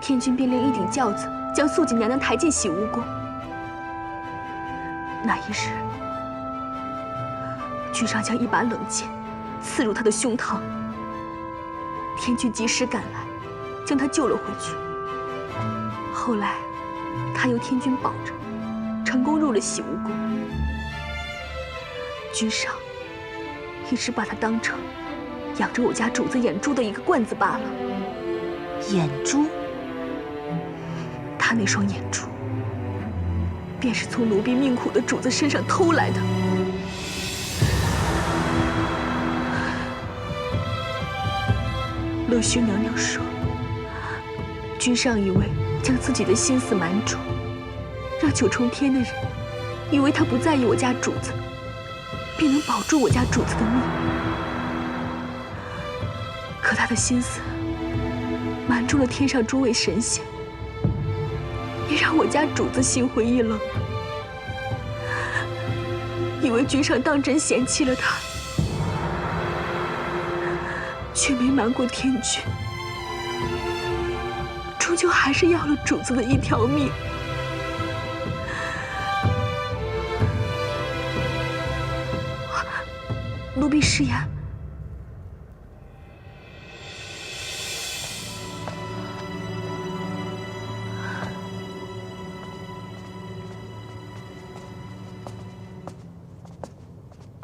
天君便令一顶轿子将素锦娘娘抬进洗污宫。那一日，君上将一把冷箭刺入她的胸膛，天君及时赶来，将她救了回去。后来，他由天君保着，成功入了洗污宫。君上一直把他当成养着我家主子眼珠的一个罐子罢了。眼珠？他那双眼珠，便是从奴婢命苦的主子身上偷来的。乐胥娘娘说，君上以为将自己的心思瞒住，让9重天的人以为他不在意我家主子，便能保住我家主子的命。可他的心思瞒住了天上诸位神仙，也让我家主子心灰意冷，以为君上当真嫌弃了他，却没瞒过天君，终究还是要了主子的一条命。奴婢失言。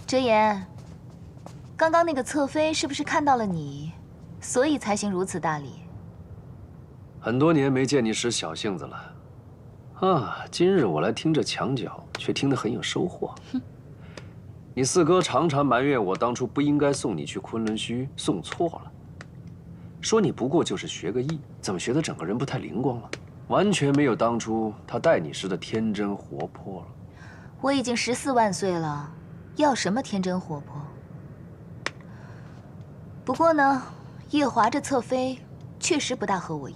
折颜，刚刚那个侧妃是不是看到了你，所以才行如此大礼？很多年没见你使小性子了，啊！今日我来听这墙角，却听得很有收获。哼，你四哥常常埋怨我当初不应该送你去昆仑虚，送错了，说你不过就是学个艺，怎么学得整个人不太灵光了，完全没有当初他待你时的天真活泼了。我已经14万岁了，要什么天真活泼？不过呢，夜华这侧妃确实不大合我意。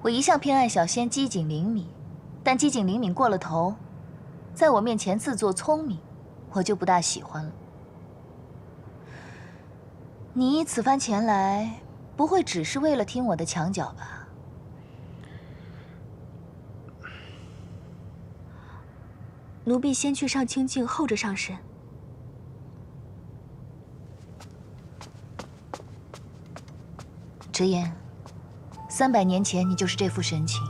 我一向偏爱小仙机警灵敏，但机警灵敏过了头，在我面前自作聪明，我就不大喜欢了。你此番前来，不会只是为了听我的墙角吧？奴婢先去上清静，后着上神。直言，300年前你就是这副神情，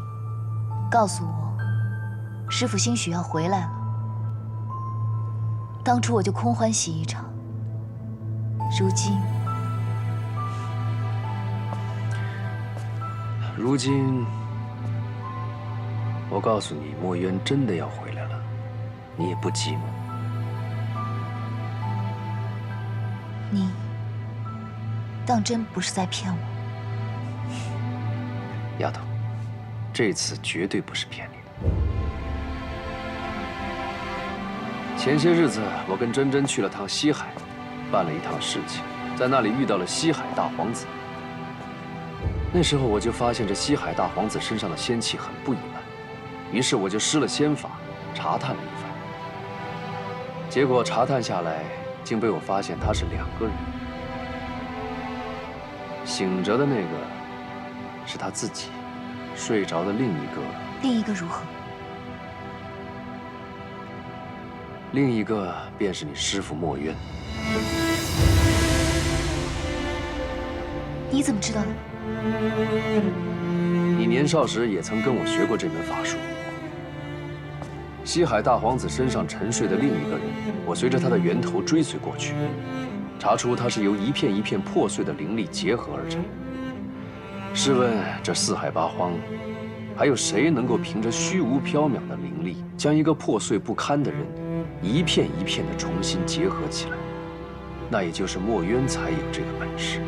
告诉我，师父兴许要回来了。当初我就空欢喜一场，如今，我告诉你，墨渊真的要回来了，你也不寂寞。你当真不是在骗我？丫头，这次绝对不是骗你的。前些日子，我跟珍珍去了趟西海，办了一趟事情，在那里遇到了西海大皇子。那时候我就发现这西海大皇子身上的仙气很不一般，于是我就施了仙法，查探了一番。结果查探下来，竟被我发现他是2个人，醒着的那个是他自己，睡着的另一个如何？另一个便是你师父墨渊。你怎么知道的？你年少时也曾跟我学过这门法术。西海大皇子身上沉睡的另一个人，我随着他的源头追随过去，查出他是由一片一片破碎的灵力结合而成。试问这四海八荒，还有谁能够凭着虚无缥缈的灵力，将一个破碎不堪的人一片一片的重新结合起来？那也就是墨渊才有这个本事。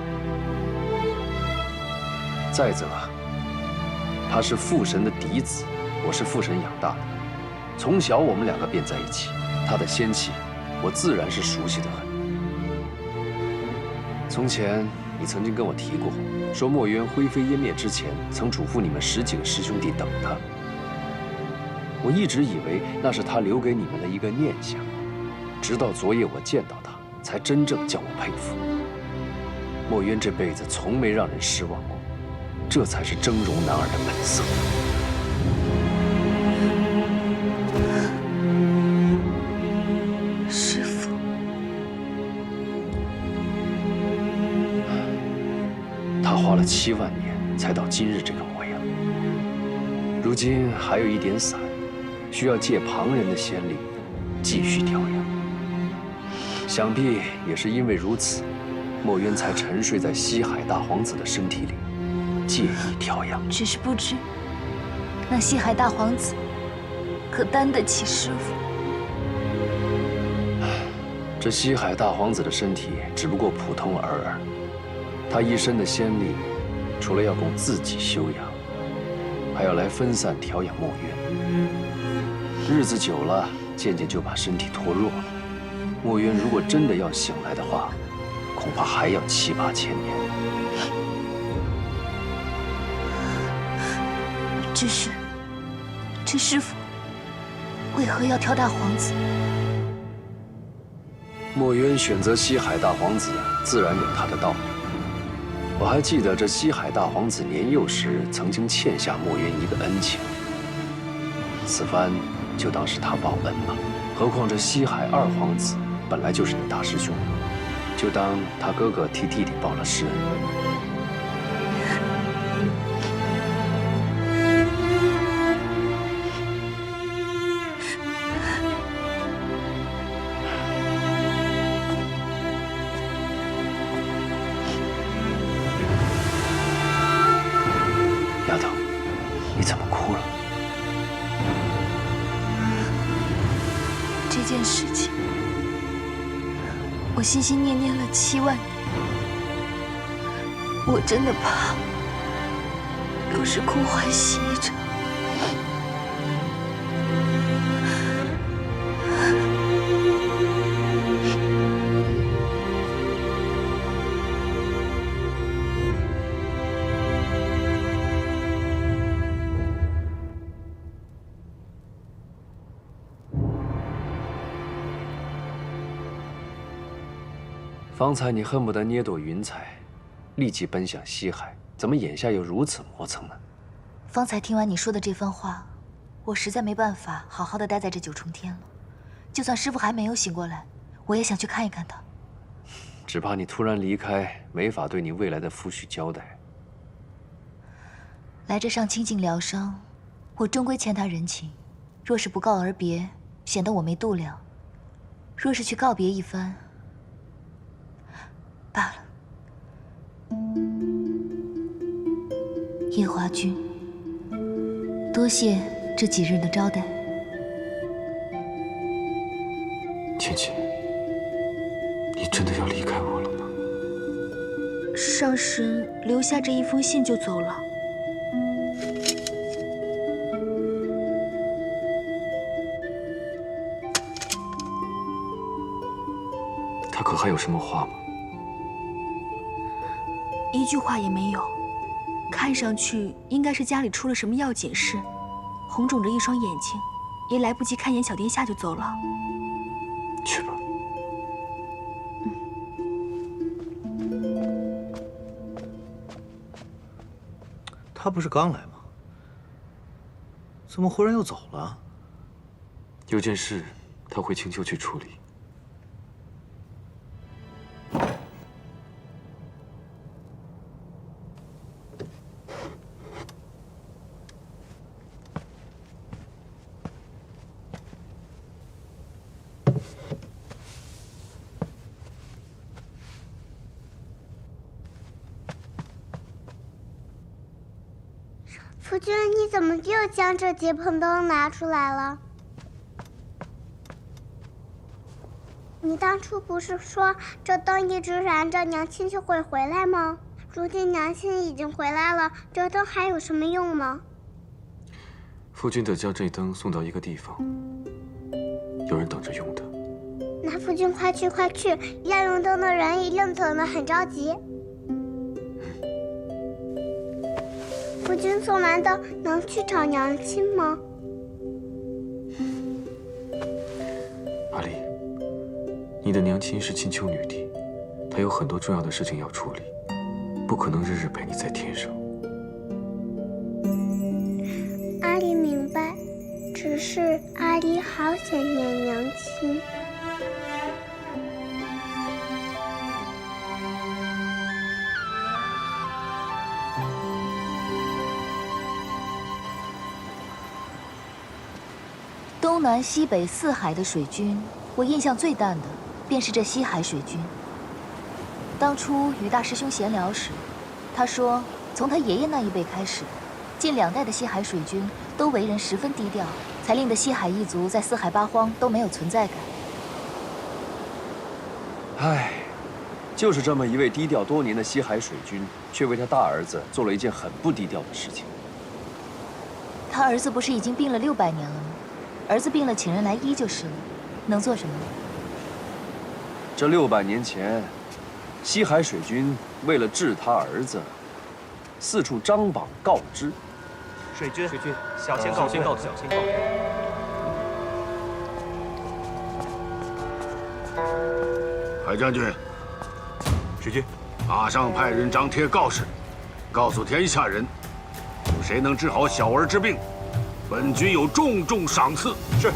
再则，他是父神的嫡子，我是父神养大的，从小我们2个便在一起，他的仙气，我自然是熟悉的很。从前你曾经跟我提过，说墨渊灰飞烟灭之前，曾嘱咐你们10几个师兄弟等他。我一直以为那是他留给你们的一个念想，直到昨夜我见到他，才真正叫我佩服。墨渊这辈子从没让人失望过，这才是峥嵘男儿的本色。师父，他花了7万年才到今日这个模样，如今还有一点散，需要借旁人的仙力继续调养。想必也是因为如此，墨渊才沉睡在西海大皇子的身体里，借以调养。只是不知那西海大皇子可担得起师父？这西海大皇子的身体只不过普通尔尔，他一身的仙力，除了要供自己修养，还要来分散调养墨渊。日子久了，渐渐就把身体拖弱了。墨渊如果真的要醒来的话，恐怕还要7、8千年。只是，这师父为何要挑大皇子？墨渊选择西海大皇子，自然有他的道理。我还记得这西海大皇子年幼时曾经欠下墨渊一个恩情，此番就当是他报恩吧。何况这西海二皇子本来就是你大师兄，就当他哥哥替弟弟报了师恩。丫头，你怎么哭了？这件事情，我心心念念了7万年，我真的怕又是空欢喜一场。方才你恨不得捏朵云彩，立即奔向西海，怎么眼下又如此磨蹭呢？方才听完你说的这番话，我实在没办法好好的待在这九重天了。就算师父还没有醒过来，我也想去看一看他。只怕你突然离开，没法对你未来的夫婿交代。来这上清净疗伤，我终归欠他人情。若是不告而别，显得我没度量；若是去告别一番，罢了。夜华君，多谢这几日的招待。芊芊，你真的要离开我了吗？上神留下这一封信就走了。他可还有什么话吗？一句话也没有。看上去应该是家里出了什么要紧事，红肿着一双眼睛，也来不及看眼小殿下就走了。去吧。他不是刚来吗？怎么忽然又走了？有件事，他回青丘去处理。夫君，你怎么又将这结盆灯拿出来了？你当初不是说这灯一直燃着，娘亲就会回来吗？如今娘亲已经回来了，这灯还有什么用吗？夫君得将这灯送到一个地方，有人等着用的。那夫君快去快去，要用灯的人一定等得很着急。夫君送完灯能去找娘亲吗？阿离，你的娘亲是青丘女帝，她有很多重要的事情要处理，不可能日日陪你在天上。阿离明白，只是阿离好想念娘亲。东南西北四海的水军，我印象最淡的便是这西海水军。当初与大师兄闲聊时，他说从他爷爷那一辈开始，近2代的西海水军都为人十分低调，才令得西海一族在四海八荒都没有存在感。唉，就是这么一位低调多年的西海水军，却为他大儿子做了一件很不低调的事情。他儿子不是已经病了600年了吗？儿子病了，请人来医就是了，能做什么？这600年前，西海水军为了治他儿子，四处张榜告知。水军，小仙告罪。海将军，水军，马上派人张贴告示，告诉天下人，有谁能治好小儿之病，本军有重重赏赐。是。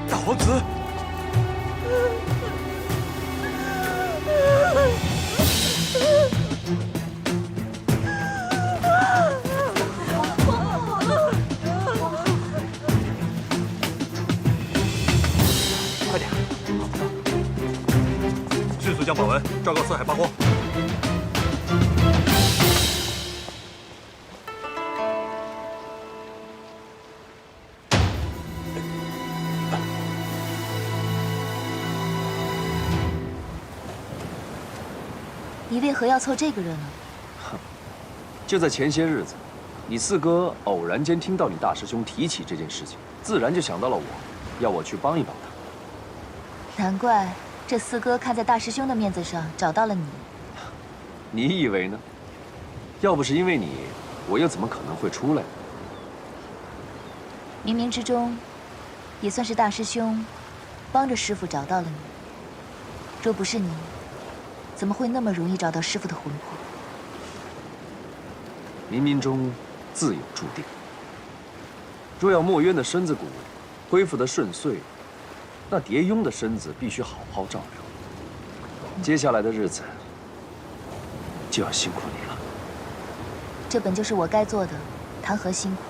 大皇子，快点，迅速将榜文昭告四海八荒。你为何要凑这个热闹？哼，就在前些日子，你四哥偶然间听到你大师兄提起这件事情，自然就想到了我，要我去帮一帮他。难怪这四哥看在大师兄的面子上找到了你。你以为呢？要不是因为你，我又怎么可能会出来呢？冥冥之中，也算是大师兄帮着师傅找到了你。若不是你，怎么会那么容易找到师傅的魂魄？冥冥中自有注定。若要墨渊的身子骨恢复得顺遂，那蝶庸的身子必须好好照料。接下来的日子就要辛苦你了。这本就是我该做的，谈何辛苦？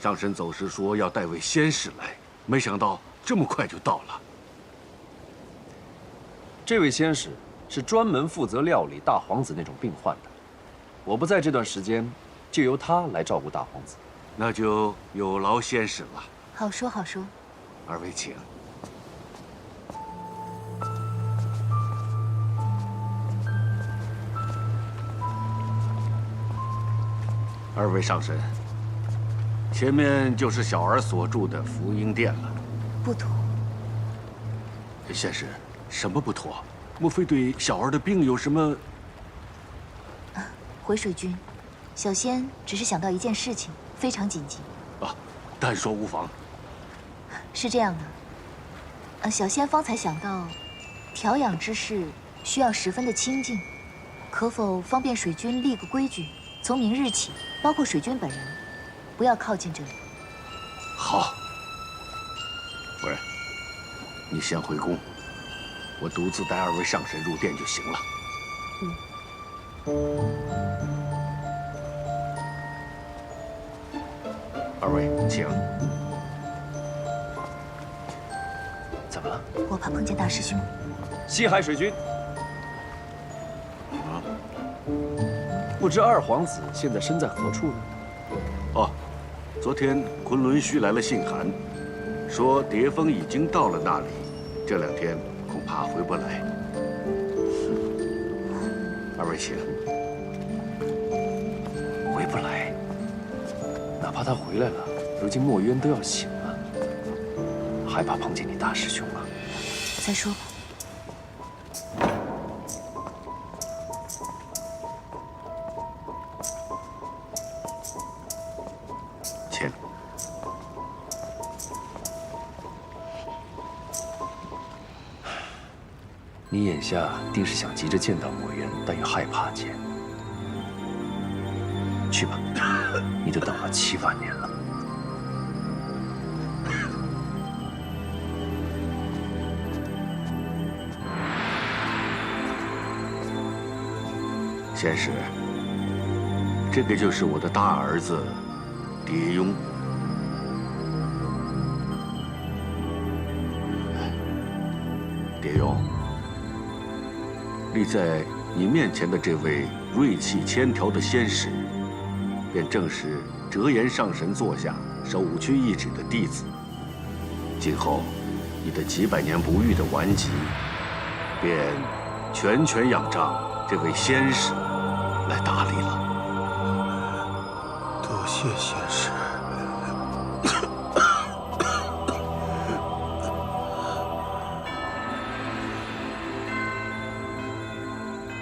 上神走时说要带位仙使来，没想到这么快就到了。这位仙使是专门负责料理大皇子那种病患的，我不在这段时间，就由他来照顾大皇子。那就有劳仙使了。好说好说。二位请。二位上神。前面就是小儿所住的福音殿了。不妥。仙使，什么不妥？莫非对小儿的病有什么？回水君，小仙只是想到一件事情，非常紧急。啊，但说无妨。是这样的，小仙方才想到，调养之事需要十分的清静，可否方便水君立个规矩，从明日起，包括水君本人，不要靠近这里。好，夫人，你先回宫，我独自带二位上神入殿就行了。二位请。怎么了？我怕碰见大师兄。西海水君，不知二皇子现在身在何处呢？哦，昨天昆仑虚来了信函，说蝶峰已经到了那里，这2天恐怕回不来。二位请。回不来，哪怕他回来了，如今墨渊都要醒了，害怕碰见你大师兄啊。再说吧。请。你眼下定是想急着见到墨渊，但又害怕见。去吧，你都等了7万年了。仙使，这个就是我的大儿子蝶庸。蝶庸，立在你面前的这位锐气千条的仙使，便正是折颜上神座下守五区一指的弟子。今后，你的几百年不遇的顽疾，便全权仰仗这位仙使来打理了。多谢仙使。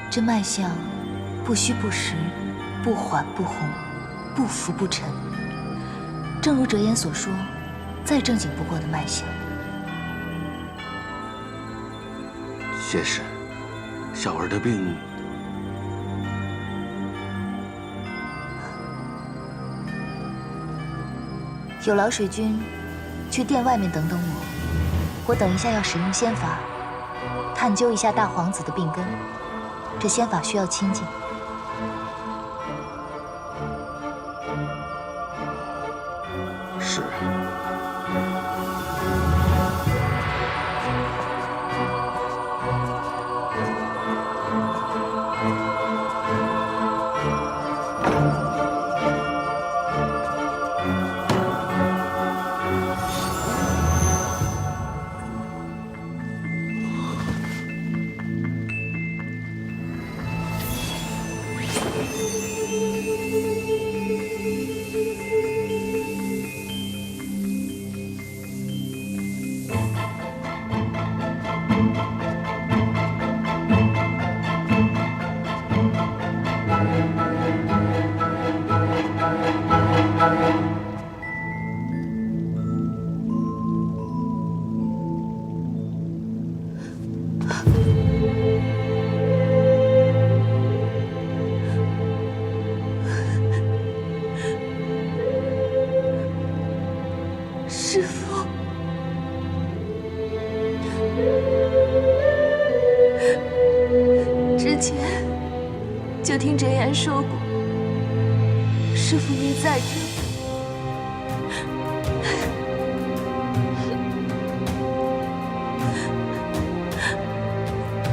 这脉象，不虚不实，不缓不红，不浮不沉。正如折颜所说，再正经不过的脉象。仙使，小儿的病，有劳水君去殿外面等等我，我等一下要使用仙法，探究一下大皇子的病根。这仙法需要清静。师父，之前就听哲言说过，师父您在这。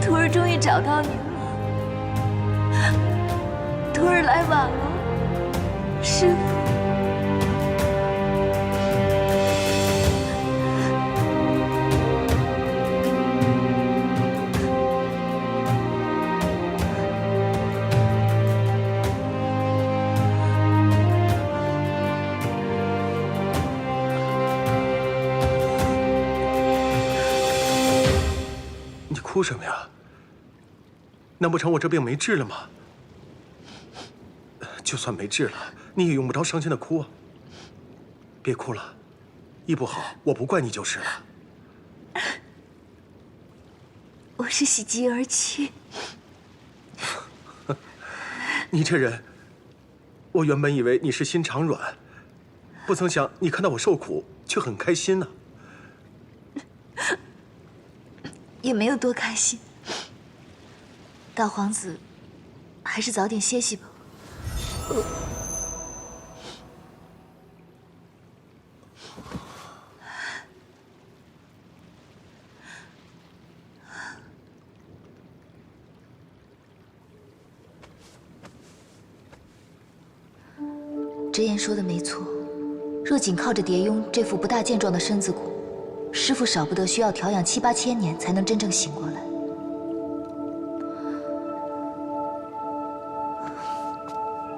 徒儿终于找到您了，徒儿来晚了，师父。哭什么呀？难不成我这病没治了吗？就算没治了，你也用不着伤心的哭啊。别哭了，医不好我不怪你就是了。我是喜极而泣。你这人，我原本以为你是心肠软，不曾想你看到我受苦却很开心呢。也没有多开心。大皇子，还是早点歇息吧。直言说的没错，若仅靠着蝶雍这副不大健壮的身子骨，师父少不得需要调养7、8千年才能真正醒过来。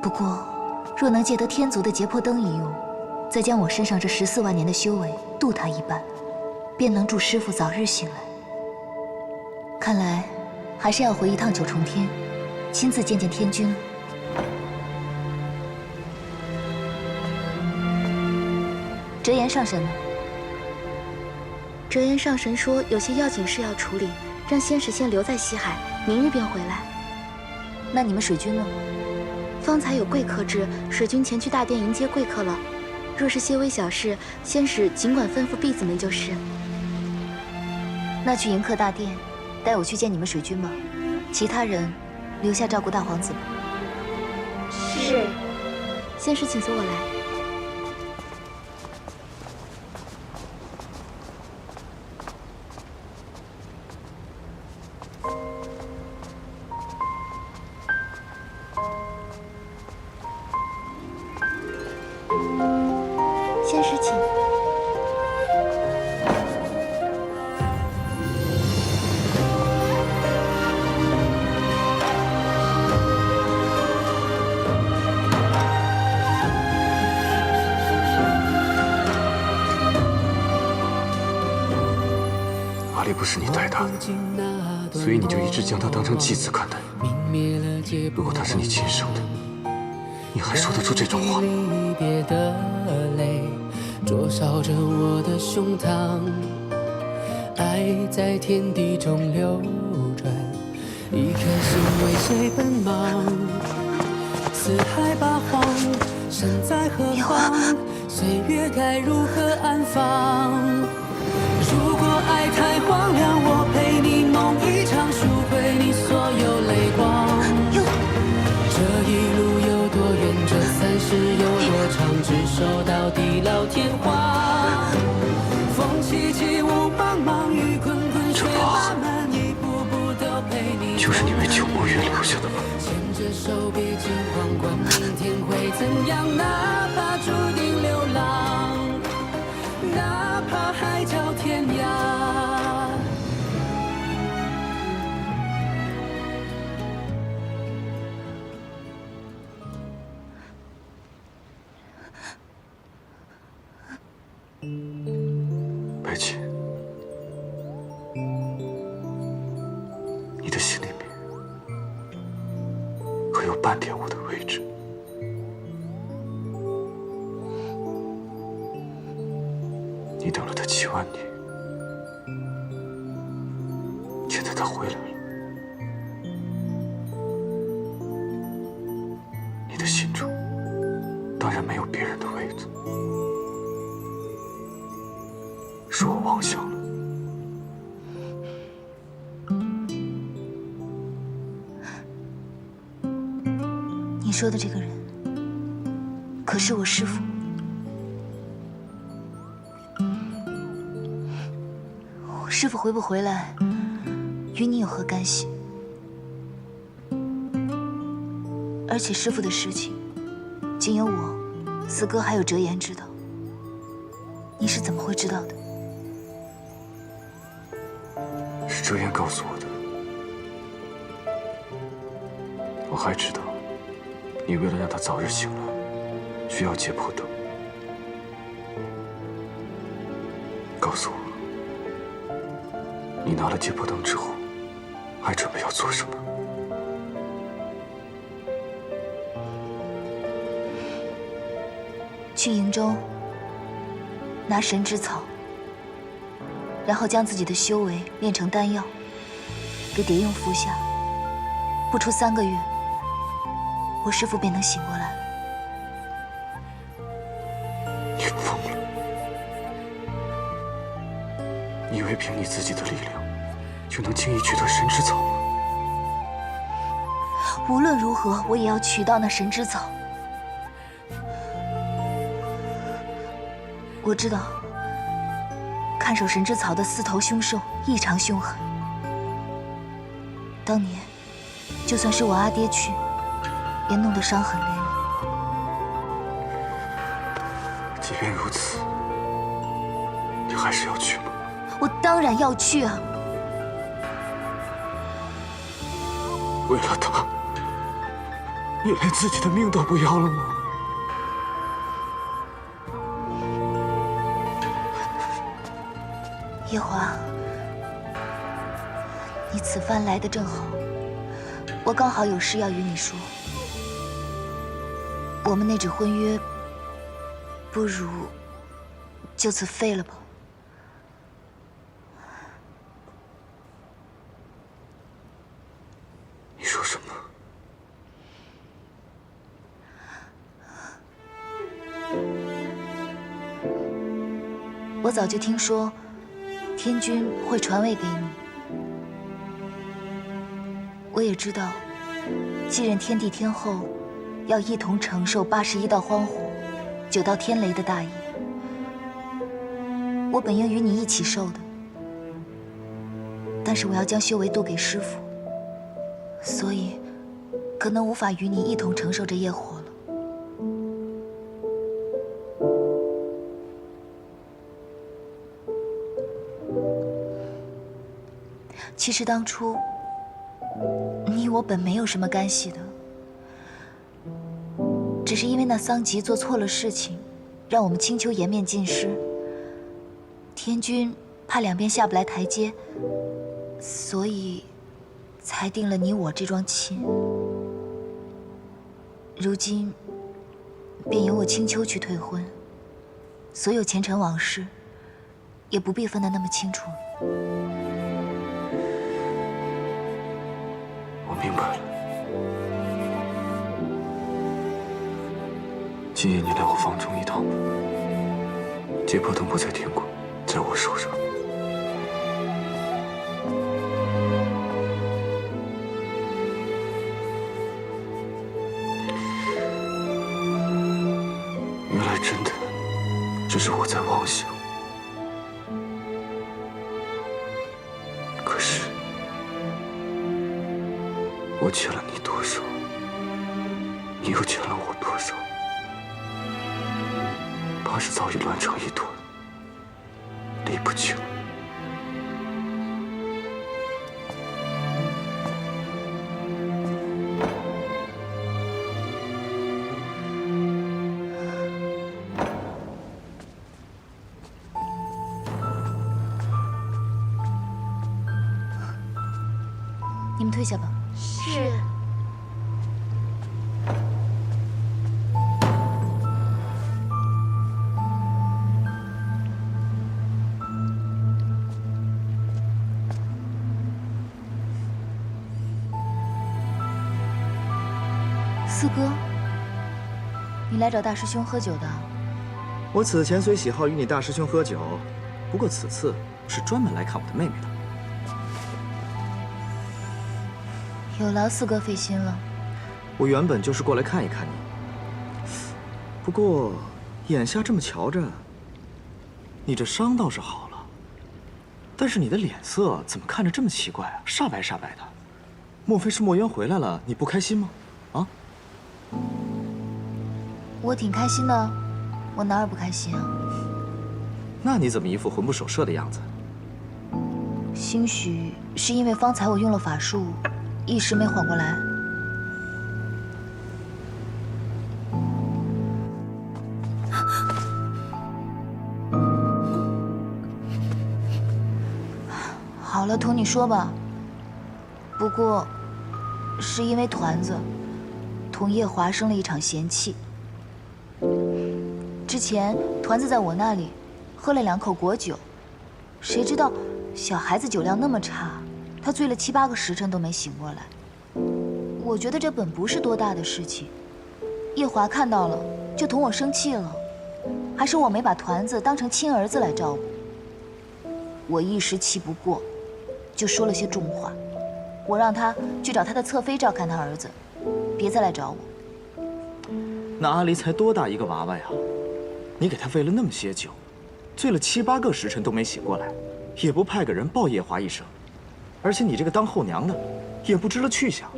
不过，若能借得天族的劫魄灯一用，再将我身上这14万年的修为渡他一半，便能助师父早日醒来。看来，还是要回一趟九重天，亲自见见天君了。折颜上神呢？折颜上神说有些要紧事要处理，让仙使先留在西海，明日便回来。那你们水军呢？方才有贵客至，水军前去大殿迎接贵客了。若是些微小事，仙使尽管吩咐婢子们就是。那去迎客大殿，带我去见你们水军吧。其他人留下照顾大皇子吧。是。仙使，请随我来。仙使，请。阿离不是你带大的，所以你就一直将他当成继子看待。如果他是你亲生的，你还说得出这种话？离别的泪灼烧着我的胸膛，爱在天地中流转，一颗心为谁奔忙？四海八荒，身在何方？岁月该如何安放？如果爱太荒凉，我陪你梦一场，赎回你所有泪光。这一路有多远，这30有多长，执手到地老天荒。人留下的吗？牵着手，别惊慌，管明天会怎样，哪怕注定流浪，哪怕海角天涯。白起，你的心里面还有半点我的位置。你等了他7万年，现在他回来了，你的心中当然没有别人的位子，是我妄想了。你说的这个人，可是我师父。师父回不回来，与你有何干系？而且师父的事情，仅有我、四哥还有折颜知道。你是怎么会知道的？是折颜告诉我的。我还知道，你为了让他早日醒来，需要解破灯。告诉我，你拿了解破灯之后，还准备要做什么？去营州拿神之草，然后将自己的修为炼成丹药，给蝶用服下。不出3个月，我师父便能醒过来了。你疯了！你以为凭你自己的力量，就能轻易取得神之草吗？无论如何，我也要取到那神之草。我知道，看守神之草的4头凶兽异常凶狠。当年，就算是我阿爹去，也弄得伤痕累累。即便如此，你还是要去吗？我当然要去啊！为了他，你连自己的命都不要了吗？夜华，你此番来得正好，我刚好有事要与你说。我们那纸婚约，不如就此废了吧。你说什么？我早就听说，天君会传位给你。我也知道，继任天帝天后，要一同承受81道荒火、9道天雷的大业。我本应与你一起受的，但是我要将修为渡给师父，所以可能无法与你一同承受这业火了。其实当初，你我本没有什么干系的，只是因为那桑吉做错了事情，让我们青丘颜面尽失。天君怕两边下不来台阶，所以才定了你我这桩亲。如今便由我青丘去退婚，所有前尘往事也不必分得那么清楚了。我明白了。今夜你来我房中一趟吧。解破灯不在天国，在我手上。原来真的只是我在妄想。可是，我我欠了你多少，你又欠了我多少？怕是早已乱成一团，理不清。你们退下吧。是。四哥，你来找大师兄喝酒的？我此前虽喜好与你大师兄喝酒，不过此次是专门来看我的妹妹的。有劳四哥费心了。我原本就是过来看一看你，不过眼下这么瞧着，你这伤倒是好了，但是你的脸色怎么看着这么奇怪啊？煞白煞白的，莫非是墨渊回来了？你不开心吗？啊？我挺开心的，我哪儿不开心啊？那你怎么一副魂不守舍的样子？兴许是因为方才我用了法术，一时没缓过来。好了，同你说吧。不过，是因为团子同叶华生了一场嫌气。之前团子在我那里喝了2口果酒，谁知道小孩子酒量那么差，他醉了7、8个时辰都没醒过来。我觉得这本不是多大的事情，叶华看到了就同我生气了，还说我没把团子当成亲儿子来照顾。我一时气不过，就说了些重话，我让他去找他的侧妃照看他儿子，别再来找我。那阿离才多大一个娃娃呀？你给他喂了那么些酒，醉了7、8个时辰都没醒过来，也不派个人报叶华一声。而且你这个当后娘的，也不知了去向。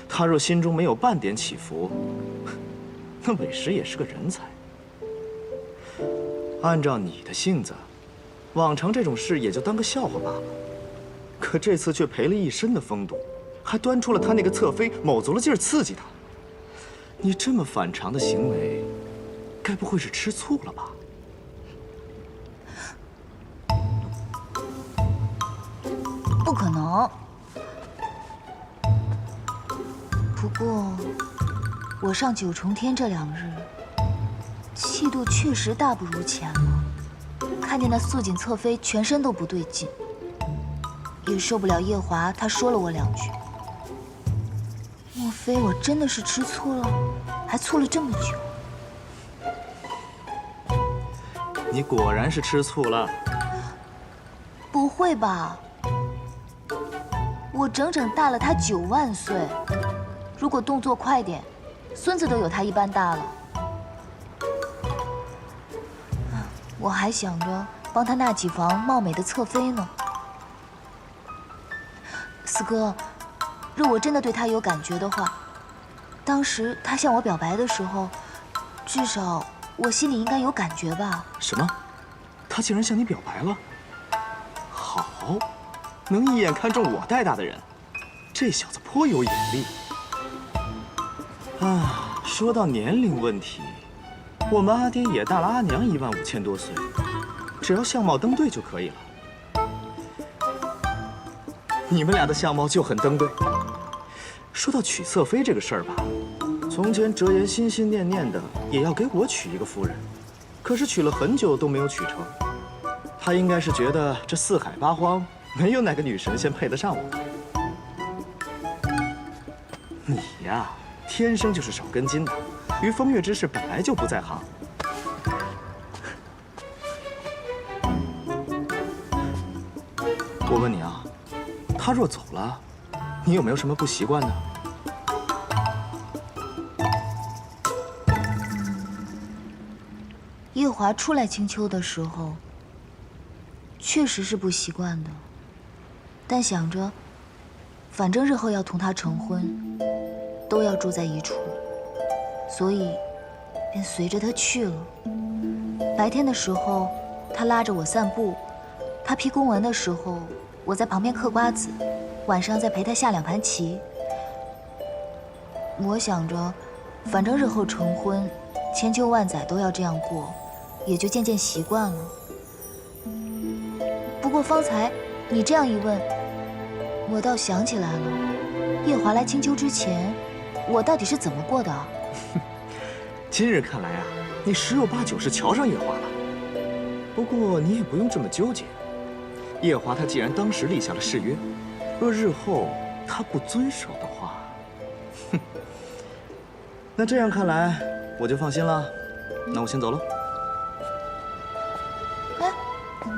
他若心中没有半点起伏，那委实也是个人才。按照你的性子，往常这种事也就当个笑话罢了。可这次却赔了一身的风度，还端出了他那个侧妃，卯足了劲儿刺激他。你这么反常的行为，该不会是吃醋了吧？不可能。不过，我上9重天这2日，气度确实大不如前了。看见那素锦侧妃全身都不对劲，也受不了叶华他说了我2句。莫非我真的是吃醋了，还醋了这么久？你果然是吃醋了。不会吧？我整整大了他9万岁，如果动作快点，孙子都有他一般大了。我还想着帮他纳几房貌美的侧妃呢。四哥，若我真的对他有感觉的话，当时他向我表白的时候，至少我心里应该有感觉吧？什么？他竟然向你表白了？好，能一眼看中我带大的人，这小子颇有眼力。啊，说到年龄问题，我们阿爹也大了阿娘15000多岁，只要相貌登对就可以了。你们俩的相貌就很登对。说到娶侧妃这个事儿吧，从前哲言心心念念的也要给我娶一个夫人，可是娶了很久都没有娶成。他应该是觉得这4海8荒没有哪个女神仙配得上我。你呀，天生就是少根筋的，于风月之事本来就不在行。我问你啊，他若走了，你有没有什么不习惯的？叶华初来青丘的时候，确实是不习惯的，但想着反正日后要同他成婚，都要住在一处，所以便随着他去了。白天的时候，他拉着我散步；他批公文的时候，我在旁边嗑瓜子；晚上再陪他下2盘棋。我想着，反正日后成婚，千秋万载都要这样过，也就渐渐习惯了。不过方才你这样一问，我倒想起来了，夜华来青丘之前，我到底是怎么过的？今日看来啊，你10有8九是瞧上夜华了。不过你也不用这么纠结，夜华他既然当时立下了誓约，若日后他不遵守的话，哼，那这样看来我就放心了。那我先走了。哎，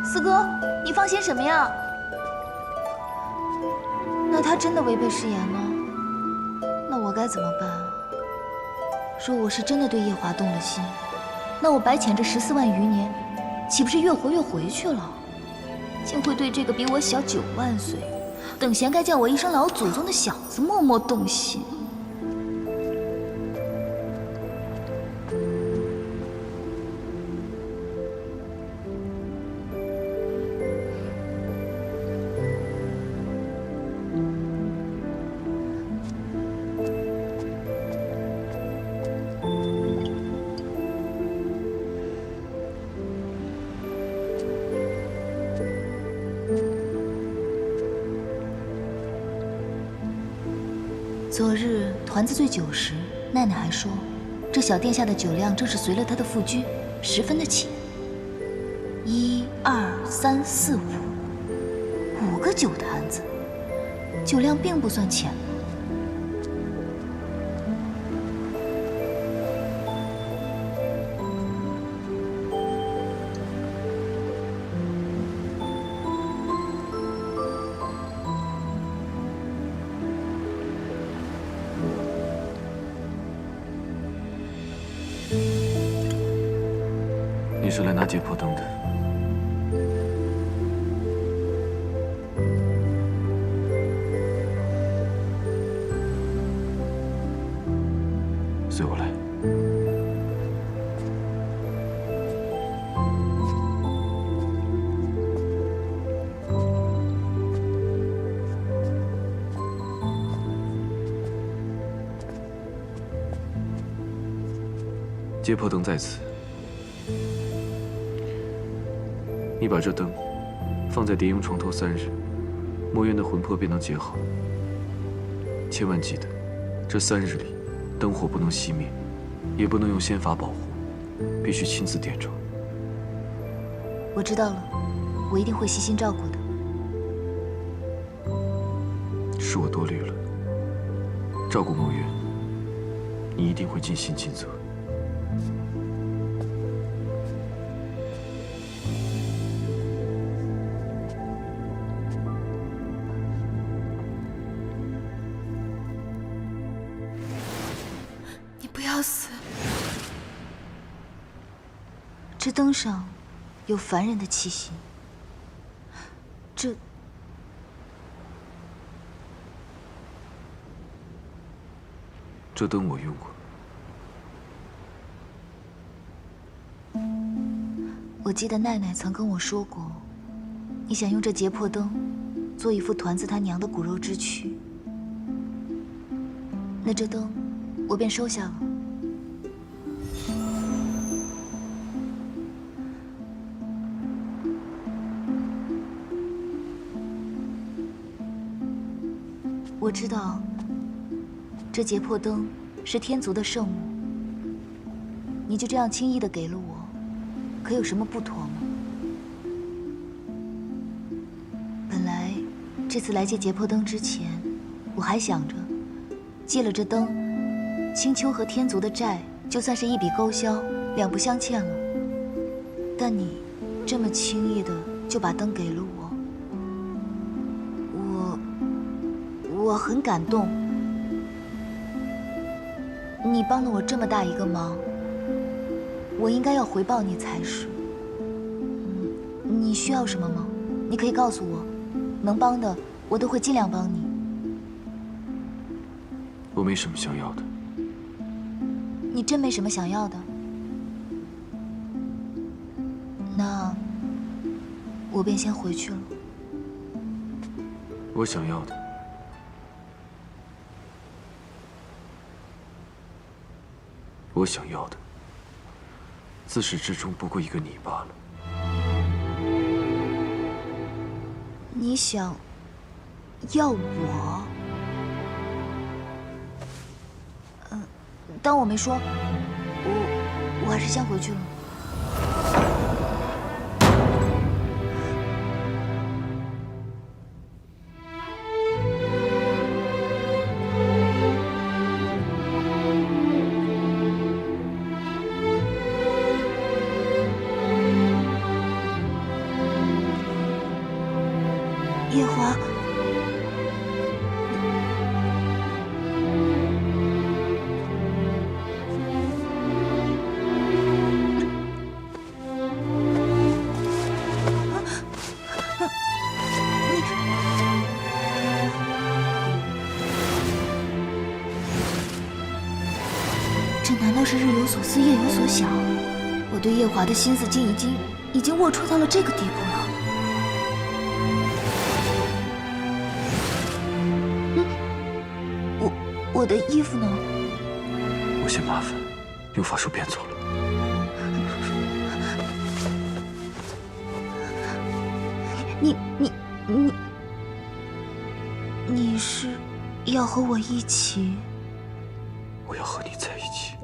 四哥，你放心什么呀？那他真的违背誓言吗？那我该怎么办啊？说我是真的对夜华动了心，那我白潜这14万余年，岂不是越活越回去了？竟会对这个比我小9万岁、等闲该叫我一声老祖宗的小子默默动心？昨日团子醉酒时，奈奈还说，这小殿下的酒量正是随了他的父君，十分的浅。1、2、3、4、5，5个酒坛子，酒量并不算浅。你是来拿解剖灯的。随我来。解剖灯在此。你把这灯放在蝶蛹床头3日，墨渊的魂魄便能结好。千万记得，这3日里，灯火不能熄灭，也不能用仙法保护，必须亲自点着。我知道了，我一定会细心照顾的。是我多虑了。照顾墨渊，你一定会尽心尽责。这灯上有凡人的气息，这灯我用过。我记得奈奈曾跟我说过，你想用这结魄灯做一副团子他娘的骨肉之躯，那这灯我便收下了。我知道，这结魄灯是天族的圣物，你就这样轻易的给了我，可有什么不妥吗？本来这次来借结魄灯之前，我还想着，借了这灯，青丘和天族的债就算是一笔勾销，两不相欠了。但你这么轻易的就把灯给了我很感动。你帮了我这么大一个忙，我应该要回报你才是。你需要什么吗？你可以告诉我，能帮的我都会尽量帮你。我没什么想要的。你真没什么想要的？那我便先回去了。我想要的，我想要的，自始至终不过一个你罢了。你想要我？当我没说，我还是先回去了。夜华。这难道是日有所思夜有所想？我对夜华的心思已经龌龊到了这个地步了。我的衣服呢？我嫌麻烦，用法术变走了。你是要和我一起？我要和你在一起。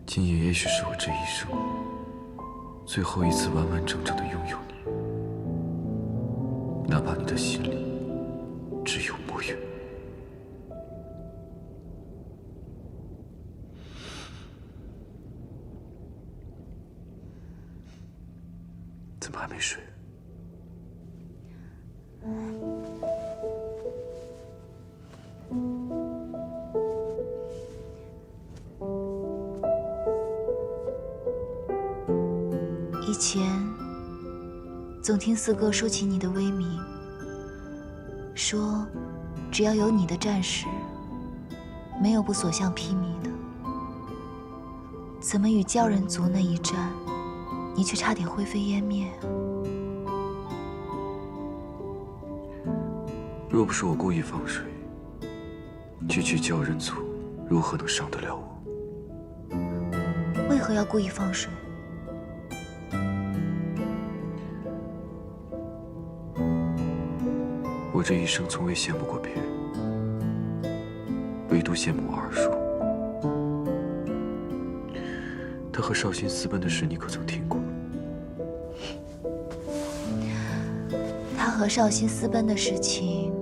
今夜也许是我这一生最后一次完完整整的拥有你，哪怕你的心里只有墨月。怎么还没睡？以前总听四哥说起你的威名，说只要有你的战士，没有不所向披靡的。怎么与鲛人族那一战，你却差点灰飞烟灭？若不是我故意放水，区区鲛人族如何能伤得了我？为何要故意放水？我这一生从未羡慕过别人，唯独羡慕我二叔。他和绍兴私奔的事，你可曾听过？他和绍兴私奔的事情，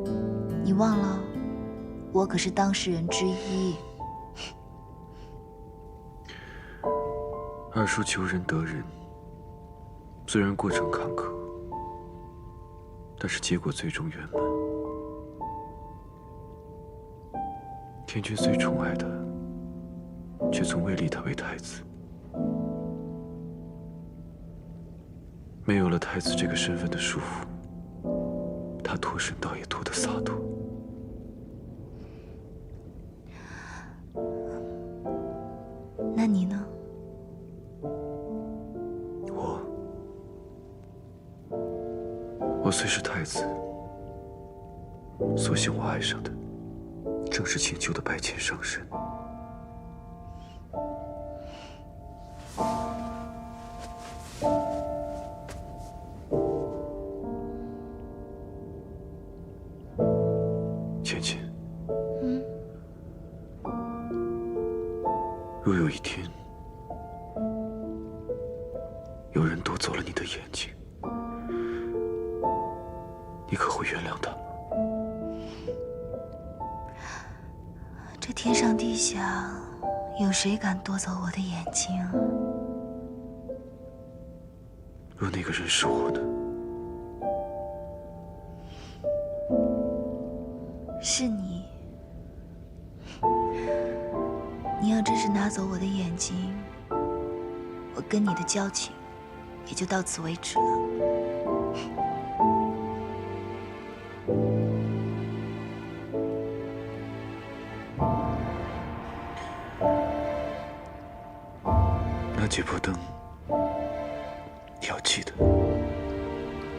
你忘了？我可是当事人之一。二叔求人得人，虽然过程坎坷，但是结果最终圆满。天君虽宠爱他，却从未立他为太子。没有了太子这个身份的束缚，他脱身倒也脱得洒脱。那你呢？我虽是太子，所幸我爱上的正是请求的白浅上神。芊芊，若有一天有人夺走了你的眼睛，你可会原谅他吗？这天上地下，有谁敢夺走我的眼睛？若那个人是我呢？是你。你要真是拿走我的眼睛，我跟你的交情也就到此为止了。那几波灯，你要记得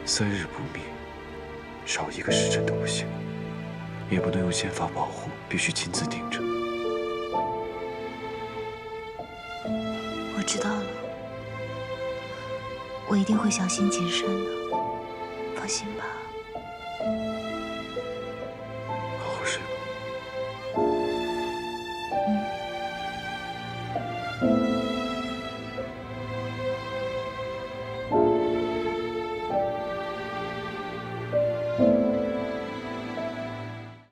，3日不灭，少1个时辰都不行，也不能用仙法保护，必须亲自盯着。我知道了，我一定会小心谨慎的，放心吧。